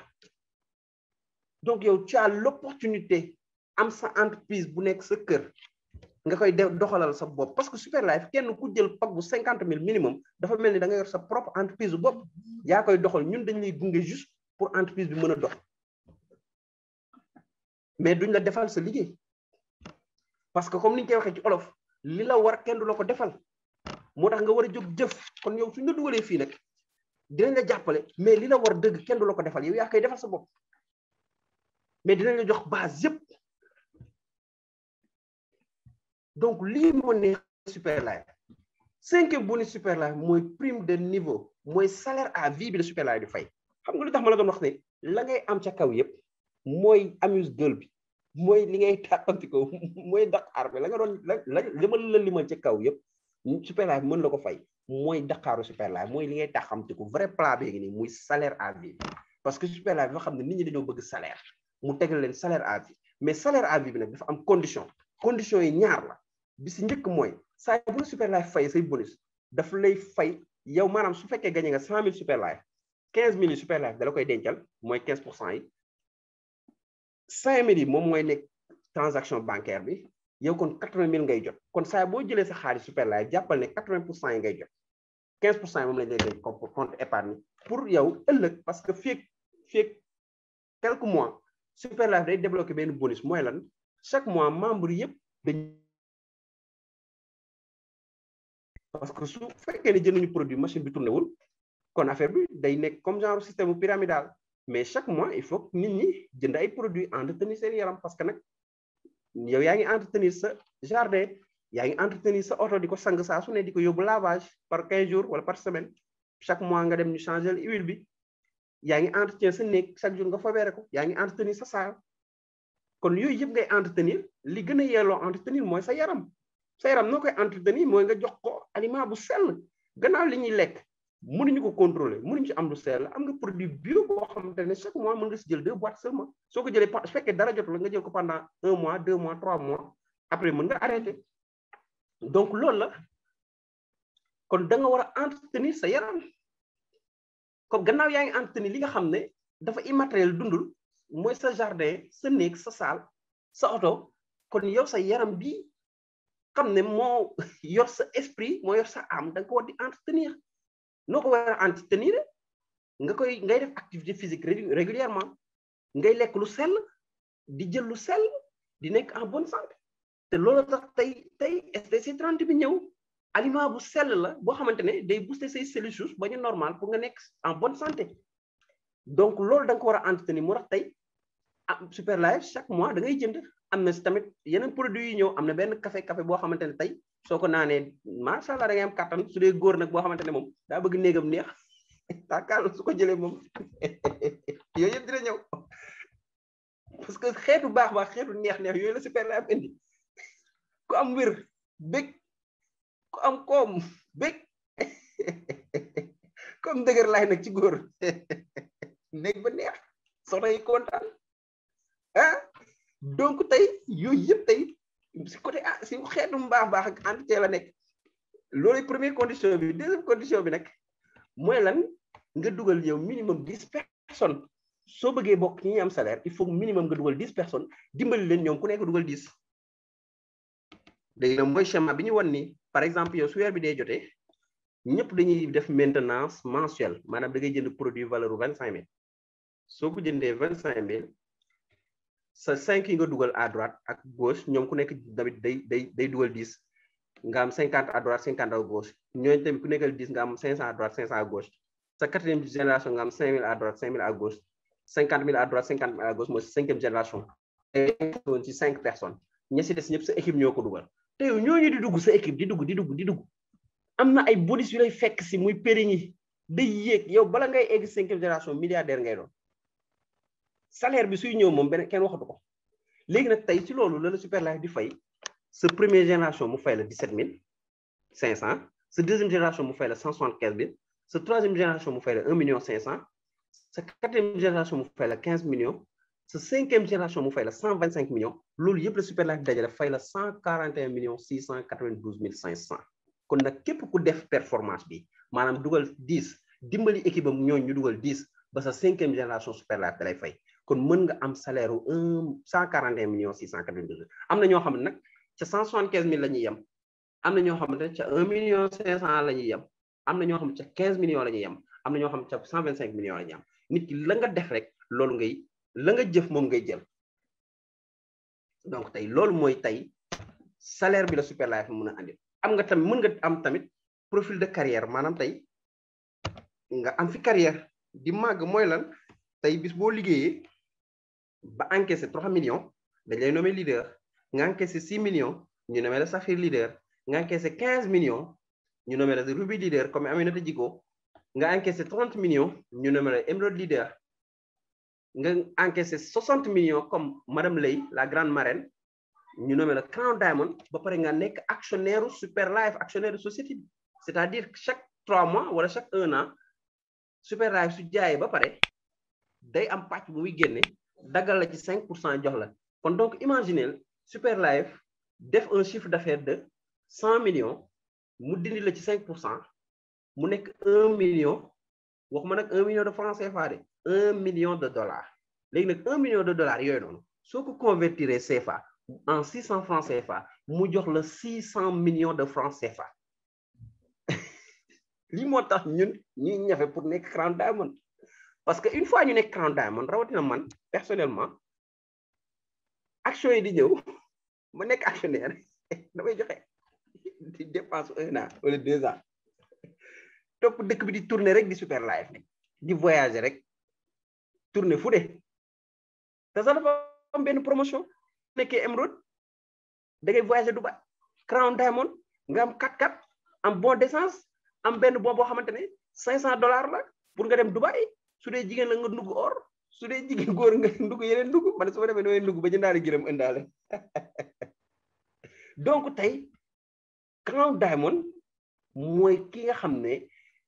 donc yow tu as l'opportunité am sa entreprise bu nekk sa kër nga koy doxalal sa bopp parce que Super Life kenn ku jël pag bu 50 000 minimum dafa mel ni da nga yor sa propre entreprise bu bopp yaa koy doxal ñun dañ lay gunge juste pour entreprise bi mën a dox mais duñ la defal sa liggéey parce que comme ni ñu koy waxee ci olof li la war kenn du la ko defal moo tax nga war a jóg jëf kon yow suñ la dugalee fii nag dinañ la jàppale mais li la war dëgg kenn du la ko defal yow yaa koy defal sa bopp mais dinañ la jox base yëpp donc lii moo ne Super Life 5e bonus Super Life mooy prime de niveau mooy salaire à vie bi la Super Life di fay xam nga lu tax ma la doon wax ne la ngay am ca kaw yëpp mooy amuse gueule bi mooy li ngay tàqanti ko mooy Dakar bi la nga doon la limal ca kaw yëpp Super Life mën la ko fay mooy Dakaru Super Life mooy li ngay tàqamti ko vrai plat bi ngi nii muy salaire à vie parce que Super Life dafa xam ne nit ñi dañoo bëgg salaire mu tegal leen salaire à vie mais salaire à vie bi nag dafa am condition yi ñaar la bi si njëkk mooy saa bu la Super Life fay say bonus daf lay fay yow maanaam su fekkee gagné nga 100 000 Super Life 15 000 Super Life da la koy dencal mooy 15% yi 5 000 yi moom mooy nekk transaction bancaire bi yow kon 80 000 ngay jot kon saa boo jëlee sa xaalis Super Life jàppal ne 80% yi ngay jot 15% yi moom lañ lay denc compte épargne pour yow ëllëg parce que fii quelques mois Super Life day débloqué benn bonus mooy lan chaque mois membre yëpp dañ parce que su fekkee ne jënduñu produit machine bi tourné wul kon affaire bi day nekk comme genre système pyramidal mais chaque mois il faut que nit ñi jënd ay produits entretenir seen yaram parce que nag yow yaa ngi entretenir sa jardin yaa ngi entretenir sa oto di ko sang saa su ne di ko yóbbu lavage par 15 jours wala par semaine chaque mois nga dem ñu changer huile bi yaa ngi entretien sa néeg chaque jour nga fobeere ko yaa ngi entretenir sa saal kon yooyu yëpp ngay entretenir li gën a yelloo entretenir mooy sa yaram noo koy entretenir mooy nga jox ko aliment bu sell gannaaw li ñuy lekk mënuñu ko contrôler mënuñu ci am lu sell am nga produit bio boo xamante ne chaque mois mën nga si jël 2 boîtes seulement soo ko jëlee su fekkee dara jotul la nga jël ko pendant 1 mois 2 mois 3 mois après mën nga arrêter donc loolu la kon da nga war a entretenir sa yaram comme gannaaw yaa ngi entretenir li nga xam ne dafa immatériel dundul mooy sa jardin sa néeg sa salle sa oto kon yow sa yaram bi xam ne moo yor sa esprit moo yor sa âme da nga ko war di entretenir noo ko war a entretenir ngay def activité physique régulièrement ngay lekk lu sell di jël lu sell di nekk en bonne santé te loolu tax tey SDC 30 bi ñëw aliment bu sell la boo xamante ne day booster say cellules souches ba ñu normal pour nga nekk en bonne santé donc loolu da nga ko war a entretenir moo tax tey Super Life chaque mois da ngay jënd am na si tamit yeneen produits yi ñëw am na benn café boo xamante ne tey soo ko naanee macha allah da ngay am kattan su dee góor nag boo xamante ne moom daa bëgg néegam neex tàkkaal su ko jëlee moom yooyu yëpp dina ñëw parce que xeetu baax xeetu neex yooyu la Super Life indi ku am wér bég ku am koom bég comme dëgër laay nag ci góor néeg ba neex soxna yi kontaan donc tey yooyu yëpp tey si côté si xeetu baax ak entretien la nekk loolu première condition bi deuxième condition bi nag mooy lan nga dugal yow minimum 10 personnes soo bëggee bokk ñi am salaire il faut minimum nga dugal 10 personnes dimbali leen ñoom ku nekk dugal 10 léegi nag mooy schéma bi ñu wan ni par exemple yow su weer bi dee jotee ñëpp dañuy def maintenance mensuelle maanaam da ngay jënd produit valeur 25000 soo ko jëndee 25000 sa 5 yi nga dugal à droite ak gauche ñoom ku nekk tamit day dugal 10 nga am 50 à droite 50 à gauche ñooñu tamit ku nekkal 10 nga am 500 à droite 500 à gauche sa 4e génération nga am 5000 à droite 5000 à gauche 50000 à droite 50000 à gauche mooy 5e génération woon ci 5 personnes ña si des ñëpp sa équipe ñoo ko dugal te yow ñooñu di dugg sa équipe di dugg am na ay bonus yu lay fekk si muy périni day yéeg yow bala ngay egg 5e génération milliardaire ngay doon salaire bi suy ñëw moom benn kenn waxatu ko léegi nag tey ci loolu la Super Life di fay sa première génération mu fay la 17500 sa deuxième génération mu fay la 175000 sa troisième génération mu fay la 1,500,000 sa quatrième génération mu fay la 15 millions sa cinquième génération mu fay la 125 millions loolu yëpp la Super Life dajale fay la 141,692,500 kon nag képp ku def performance bi maanaam dugal 10 dimbali équipe am ñooñu ñu dugal 10 ba sa 5e génération Super Life da lay fay kon mën nga am salaire u 141,692,000 am na ñoo xam ne nag ca 175,000 la ñuy yem am na ñoo xamante ne ca 1,500,000 la ñuy yem am na ñoo xam ne ca 15 millions la ñuy yem am na ñoo xam ne ca 125 millions la ñuy yem nit ki la nga def rek loolu la nga jëf moom ngay jël donc tey loolu mooy tey salaire bi la Super Life mën a andi am nga tamit mën nga am tamit profil de carrière maanaam tey nga am fi carrière di màgg mooy lan tey bis boo liggéeyee ba encaissé 3 millions dañ lay nommé leader nga encaissé 6 millions ñu nommé la Saphir leader nga encaissé 15 millions ñu nommé la Ruby leader comme Aminata Djigo nga encaissé 30 millions ñu nommé la Emerald leader nga encaissé 60 millions comme Madame Lay la grande marraine ñu nommé la Crown Diamond ba pare nga nekk actionnaire Super Life actionnaire de société bi c'est-à-dire chaque 3 mois wala chaque 1 an Super Life su jaayee ba pare day am pàcc bu muy génne daggal la ci 5% jox la kon donc imaginez Super Life def un chiffre d'affaires de 100 millions mu dindi la ci 5% mu nekk 1 million waxuma nag 1 million de francs CFA de 1 million de dollars léegi nag 1 million de dollars yooyu noonu soo ko convertir CFA en 600 francs CFA mu jox la 600 millions de francs CFA lii moo tax ñun ñuy ñafe pour nekk Crown Diamond parce que une fois ñu nekk Crown Diamond rawatina man personnellement action yi di ñëw ma nekk actionnaire damay joxe di dépense 1 an wala 2 ans topp dëkk bi di tourner rek di Super Life di voyager rek tourner fu de te sax dafa am benn promotion nekkee Emerald da ngay voyager Dubai Crown Diamond nga am 4x4 am bon d'essence am benn bon boo xamante ne $500 la pour nga dem Dubai su dee jigéen la nga ndugg or su dee jigéen góor nga ndugg yeneen ndugg man su ma demee nooy ndugg ba jëndaale gërëm ëndaale donc tey Crown Diamond mooy ki nga xam ne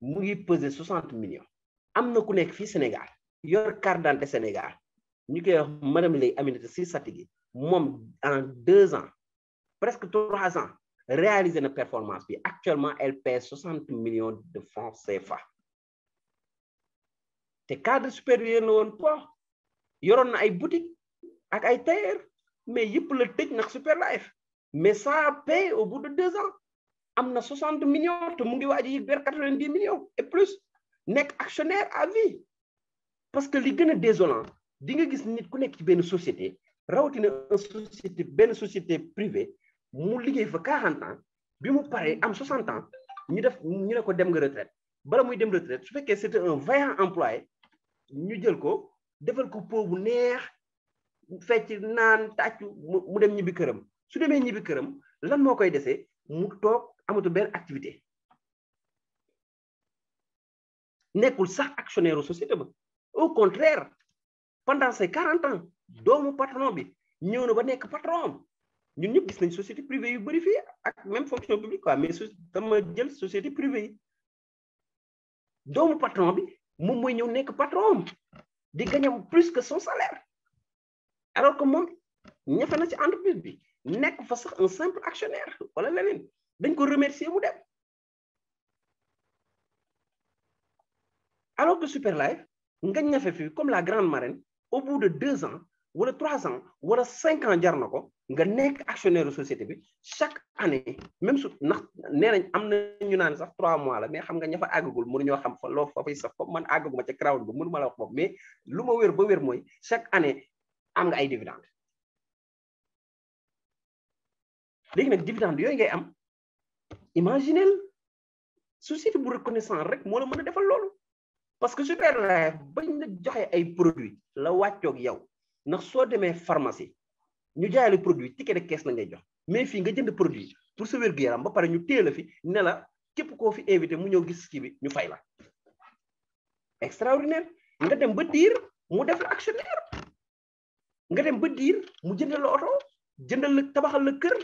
mu ngi peser 60 millions am na ku nekk fii Sénégal yor carte d'identité Sénégal ñu koy wax madame Leye Aminata Sy Satigi moom en 2 ans presque 3 ans réalisé na performance bi actuellement elle pèse 60 millions de francs CFA te cadre supérieur la woon po yoroon na ay boutique ak ay tailleur mais yëpp la tëj nag Superlife mais ça paye au bout de 2 ans am na 60 millions te mu ngi waaj a vers 90 millions et plus nekk actionnaire à vie parce que li gën a désolant di nga gis nit ku nekk ci benn société rawatina benn société privée mu liggéey fa 40 ans bi mu paree am 60 ans ñu ne ko dem nga retraite bala muy dem retraite su fekkee c'était un vaillant employé ñu jël ko defal ko po bu neex fecc naan tàccu mu dem ñibbi këram su demee ñibbi këram lan moo koy desee mu toog amatu benn activité nekkul sax actionnaire u société ba au contraire pendant ces 40 ans doomu patron bi ñëw na ba nekk patron ñun ñëpp gis nañ société privée yu bëri fii ak même fonction publique quoi mais dama jël société privée yi doomu patron bi moom mooy ñëw nekk patron di gagner plus que son salaire alors que moom ñafe na ci entreprise bi nekk fa sax un simple actionnaire wala leneen dañ ko remercier mu dem alors que Superlife nga ñafe fi comme la grande marraine au bout de 2 ans wala 3 ans wala 5 ans jar na ko nga nekk actionnaire de société bi chaque année même su ndax nee nañ am na ñu naan sax 3 mois la mais xam nga ña fa àggagul mënuñoo xam fa loo fa fay sax comme man àggaguma ca crowd ba mënu ma la wax boobu mais lu ma wér ba wér mooy chaque année am nga ay dividende léegi nag dividende yooyu ngay am imaginez société bu reconnaissant rek moo la mën a defal loolu parce que Superlife bañ la joxe ay produits la wàccoog yow ndax soo demee pharmacie ñu jaay la produit ticket de caisse la ngay jox mais fii nga jënd produit pour sa wér-gu-yaram ba pare ñu téye la fi ne la képp koo fi invité mu ñëw gis kii bi ñu fay la extraordinaire nga dem ba diir mu def la actionnaire nga dem ba diir mu jëndal la oto jëndal la tabaxal la kër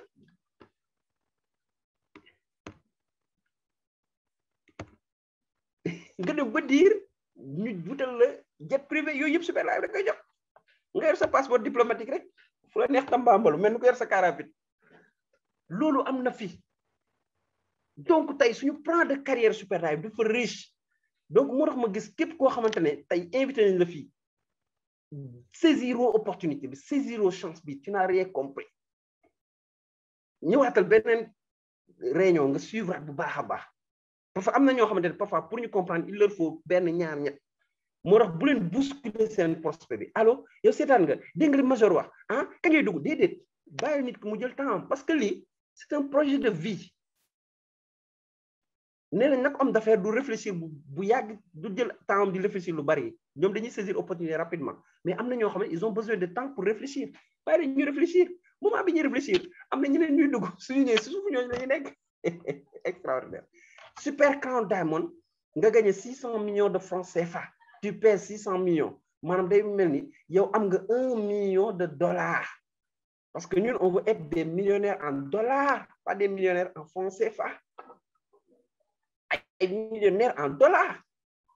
nga dem ba diir ñu wutal la jet privé yooyu yëpp Superlife rek koy jox nga yor sa passeport diplomatique rek fu la neex tambambalu mel ni ko yor sa carapit loolu am na fi donc tey suñu plan de carrière Superlife dafa riche donc moo tax ma gis képp koo xamante ne tey invité nañ la fii saisiroo opportunité bi saisiroo chance bi tu n'as rien compris ñëwaatal beneen réunion nga suivre bu baax a baax parce que am na ñoo xamante ne parfois pour ñu comprendre il leur faut benn ñaar ñett moo tax bu leen bousculer seen prospect bi allo yow seetaan nga dégg nga li major wax ah kañ ngay dugg déedéet bàyyi nit ki mu jël temps parce que lii c'est un projet de vie nee nañ nag homme d'affaires du réfléchir bu yàgg du jël temps di réfléchir lu bari ñoom dañuy saisir opportunité rapidement mais am na ñoo xam ne ils ont besoin de temps pour réfléchir bàyyi ñu réfléchir moment bi ñuy réfléchir am na ñeneen ñuy dugg suñu ñëwee si suufu ñooñu la ñu nekk extraordinaire Super Crown Diamond nga gagné 600 millions de francs CFA tu pèses 600 millions maanaam day mel ni yow am nga 1 million de dollars parce que ñun on veut être des millionnaires en dollars pas des millionnaires en francs CFA ay millionnaires en dollars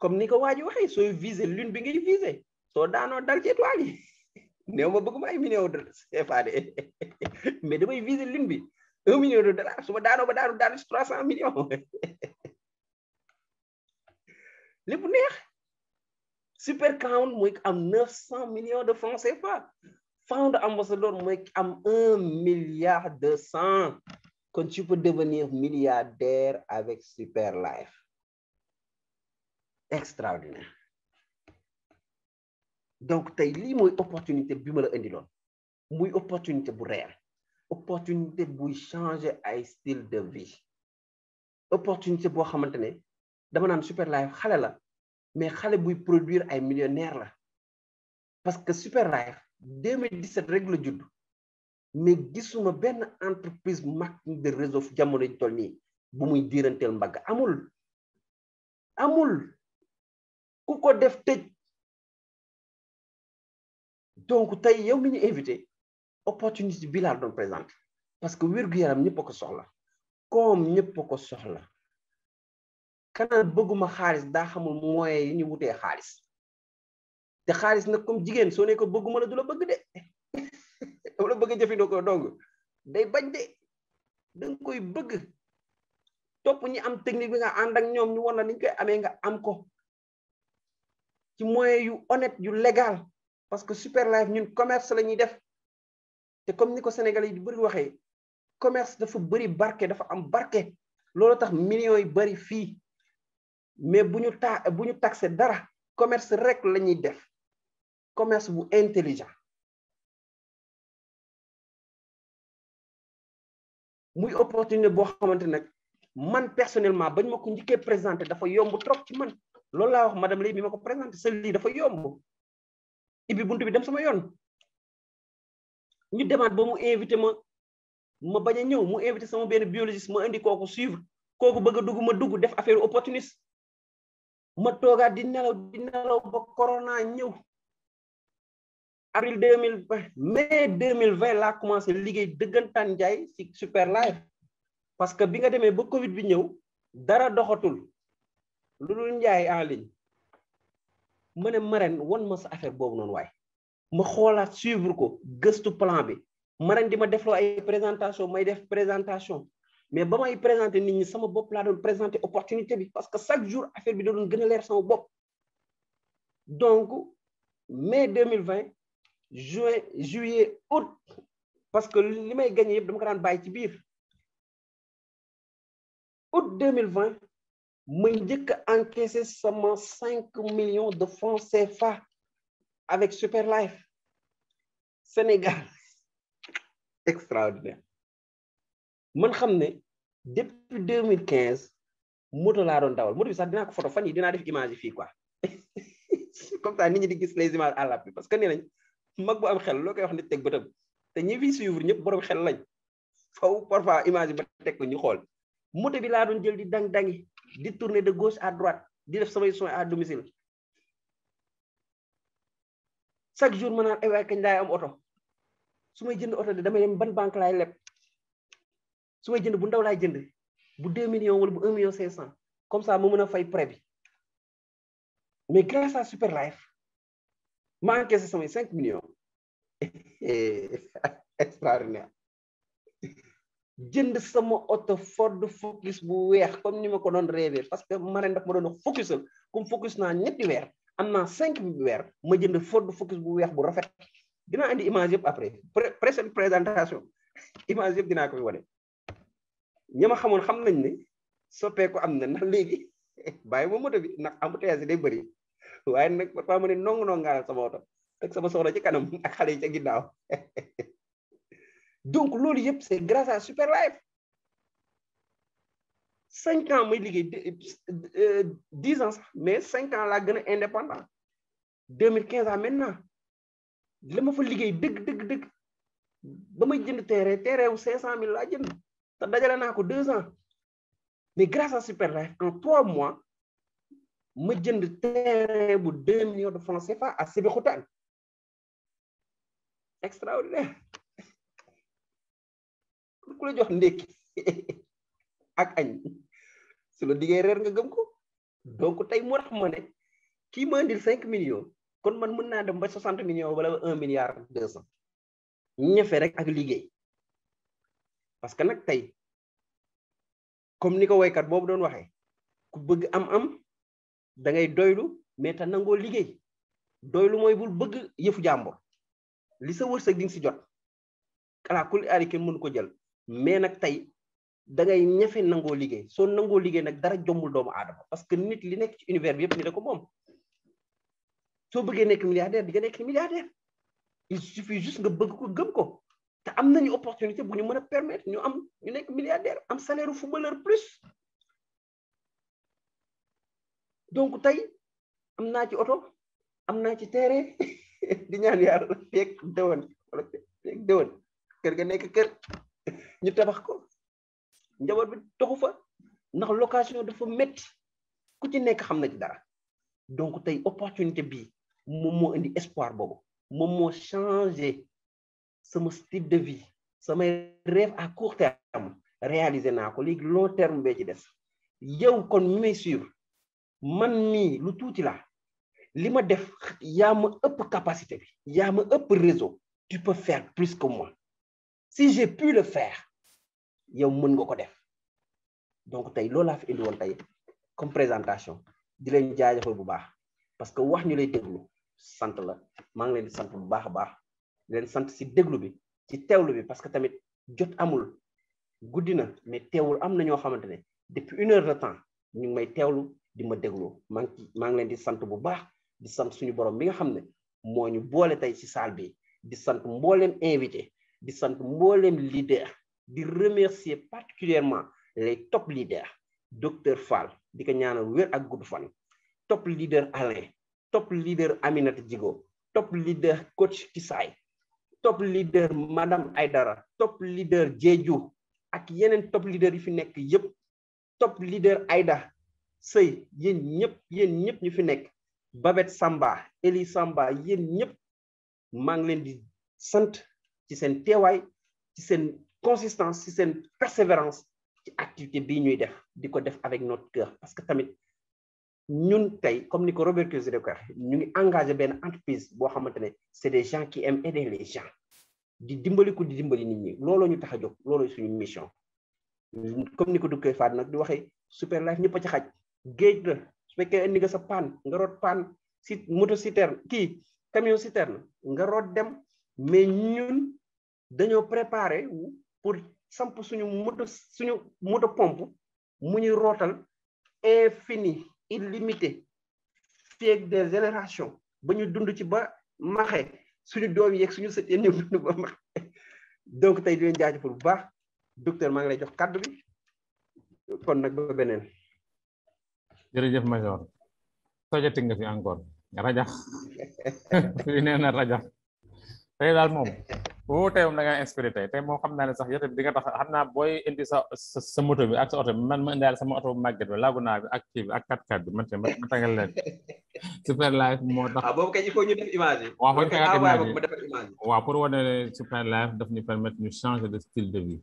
comme ni ko waa ji waxee sooy viser lune bi ngay viser soo daanoo dal ci étoile yi néew ma bëgguma ay millions de CFA de mais damay viser lune bi 1 million de dollars su ma daanoo ba daanu ci 300 millions lépp neex Super Crown mooy am 900 millions de francs CFA Founder Ambassador mooy am 1 milliard 200 kon tu peux devenir milliardaire avec Superlife extraordinaire donc tey lii mooy opportunité bi ma la indiloon muy opportunité bu réel opportunité buy changer ay style de vie opportunité boo xamante ne dama naan Superlife xale la mais xale buy produire ay millionnaire la parce que Superlife 2017 rek la judd mais gisuma benn entreprise marketing de réseau jamono ji toll nii bu muy diiranteel mbagg amul ku ko def tëj donc tey yow mi ñu invité opportunité bi laa doon présente parce que wér-gu-yaram ñëpp a ko soxla comme ñëpp a ko soxla kanaan bëgguma xaalis daa xamul moyen yi ñu wutee xaalis te xaalis nag comme jigéen soo ne ko bëgguma la du la bëgg de dama la bëgg jëfindoo ko dong day bañ de danga koy bëgg topp ñi am technique bi nga ànd ak ñoom ñu war na niñ koy amee nga am ko ci moyen yu honnête yu légal parce que Super Life ñun commerce la ñuy def te comme ni ko Sénégalais yi di bëri waxee commerce dafa bëri barke dafa am barke loolu tax millions yi bëri fii mais bu ñu taxé dara commerce rek la ñuy def commerce bu intelligent muy opportunité boo xamante nag man personnellement bañ ma ko njëkkee présenté dafa yomb trop ci man loolu laa wax madame Lay bi ma ko présenté sa lii dafa yomb ibi buntu bi dem sama yoon ñu demaat ba mu invité ma bañ a ñëw mu invité sama benn biologiste ma indi kooku suivre kooku bëgg a dugg ma dugg def affaire opportuniste ma toogaat di nelaw ba corona ñëw avril 2020 mai 2020 laa commencé liggéey dëggantaan njaay ci Super Life parce que bi nga demee ba Covid bi ñëw dara doxatul lu dul njaay en ligne ma ne Marème won ma sa affaire boobu noonu waaye ma xoolaat suivre ko gëstu plan bi Marème di ma defloo ay présentation may def présentation mais ba may présenté nit ñi sama bopp laa doon présenté opportunité bi parce que chaque jour affaire bi da doon gën a leer sama bopp donc mai 2020 juin juillet août parce que li may gagné yëpp dama ko daan bàyyi ci biir août 2020 ma njëkk a encaissé sama 5 millions de francs CFA avec Super Life Sénégal extraordinaire man xam ne depuis 2015 moto laa doon dawal moto bi sax dinaa ko photo fan yi dinaa def image yi fii quoi comme ça nit ñi di gis les images à l'appui parce que nee nañ mag bu am xel loo koy wax nit teg bëtam te ñi fi suivre ñëpp borom xel lañ faw parfois image yi ba teg ko ñu xool moto bi laa doon jël di dang-dangi di tourner de gauche à droite di def samay soins à domicile chaque jour ma naan ay waay kañ laay am oto su may jënd oto de damay dem ban banque laay leb su may jënd bu ndaw laay jënd bu 2 millions wala bu 1 million 500 comme ça ma mën a fay prêt bi mais grâce à Super Life ma encaissé samay 5 millions extraordinaire jënd sama oto Ford Focus bu weex comme ni ma ko doon rêvé parce que Marème daf ma doon wax focusal comme focus naa ñetti weer am naa 5 weer ma jënd Ford Focus bu weex bu rafet dinaa indi image yëpp après prochaine présentation image yëpp dinaa koy wane ñi ma xamoon xam nañ ne soppeeku am na ndax léegi bàyyi ma moto bi ndax embouteillage day bëri waaye nag parfois ma ne nongu-nongaal sama oto teg sama soxla ci kanam ak xale yi ca ginnaaw donc loolu yëpp c'est grâce à Super Life 5 ans may liggéey 10 ans sax mais 5 ans laa gën a indépendant 2015 à maintenant la ma fa liggéey dëgg ba may jënd terrain wu 500 000 laa jënd te dajale naa ko 2 ans mais grâce à Super Life en 3 mois ma jënd terrain bu 2 millions de francs CFA à Sébikotane extraordinaire ku la jox ndékki ak añ su la diggee reer nga gëm ko donc tey moo tax ma ne kii ma indil 5 millions kon man mën naa dem ba 60 millions wala 1 milliard 200 ñefe rek ak liggéey parce que nag tey comme ni ko woykat boobu doon waxee ku bëgg am da ngay doylu mais te nangoo liggéey doylu mooy bul bëgg yëfu jàmbur li sa wërsëg di nga si jot kala kul aari kenn mënu ko jël mais nag tey da ngay ñefe nangoo liggéey soo nangoo liggéey nag dara jombul doomu aadama parce que nit li nekk ci univers bi yëpp ni da ko moom soo bëggee nekk milliardaire di nga nekk milliardaire il suffit juste nga bëgg ko gëm ko te am nañu opportunité bu ñu mën a permettre ñu nekk milliardaire am salaire footballeur plus donc tey am naa ci oto am naa ci terrain di ñaan yàlla feeg déwén kër ga nekk kër ñu tabax ko njaboot bi toxu fa ndax location dafa métti ku ci nekk xam na ci dara donc tey opportunité bii moom moo indi espoir boobu moom moo changé sama style de vie samay rêve à court terme réalisé naa ko léegi long terme bee ci des yow kon mi may suivre man mii lu tuuti la li ma def yaa ma ëpp capacité bi yaa ma ëpp réseau tu peux faire plus que moi si j'ai pu le faire yow mën nga ko def donc tey loolu laa fi indi woon tey comme présentation di leen jaajëfal bu baax parce que wax ñu lay déglu sant la maa ngi leen di sant bu baax a baax di leen sant si déglu bi ci teewlu bi parce que tamit jot amul guddi na mais teewul am na ñoo xamante ne depuis 1 heure de temps ñu ngi may teewlu di ma déglu maa ngi leen di sant bu baax di sant suñu borom bi nga xam ne moo ñu boole tey ci salle bi di sant mbooleem invité di sant mbooleem leader di remercier particulièrement les top leaders docteur Fall di ko ñaanal wér ak gudd fan top leader Alain top leader Aminata Djigo top leader coach Kisaay top leader madame Aydara top leader Jeju ak yeneen top leader yi fi nekk yëpp top leader Aïda Sey yéen ñëpp ñu fi nekk Babette Samba Eli Samba yéen ñëpp maa ngi leen di sant ci seen teewaay ci seen consistance ci seen persévérance ci activité bii ñuy def di ko def avec notre cœur parce que tamit ñun tey comme ni ko Robert Kiyosaki ko waxee ñu ngi engagé benn entreprise boo xamante ne c'est des gens qui aiment aider les gens di dimbali ko di dimbali nit ñi looloo ñu tax a jóg looloo suñu mission comme ni ko dukkee faat nag di waxee super life ñëpp a ci xaj géej la su fekkee indi nga sa paan nga root paan si moto citerne kii camion citerne nga root dem mais ñun dañoo préparé pour samp suñu moto pompe mu ñuy rootal infini illimité fii ak des générations ba ñu dund ci ba maxe suñu doom yeeg suñu sët ñu dund ba maxe donc tey di leen jaajëfal bu baax docteur maa ngi lay jox kàddu bi kon nag ba beneen. jërëjëf Major tojati nga fi encore rajax fi nee na rajax tey daal moom boo tey moom da ngaa inspiré tey moom xam naa ne sax yow tamit di nga tax xam naa booy indi sa moto bi ak sa oto bi man ma indaale sama oto bu màgget bi laagu naa bi ak kii bi ak 4x4 bi man tamit ma tagal leen super life moo tax. boobu kay il faut ñu def image yi. waaw fooy tegaat image yi waaw pour wane ne super life daf ñu permettre ñu changer de style de vie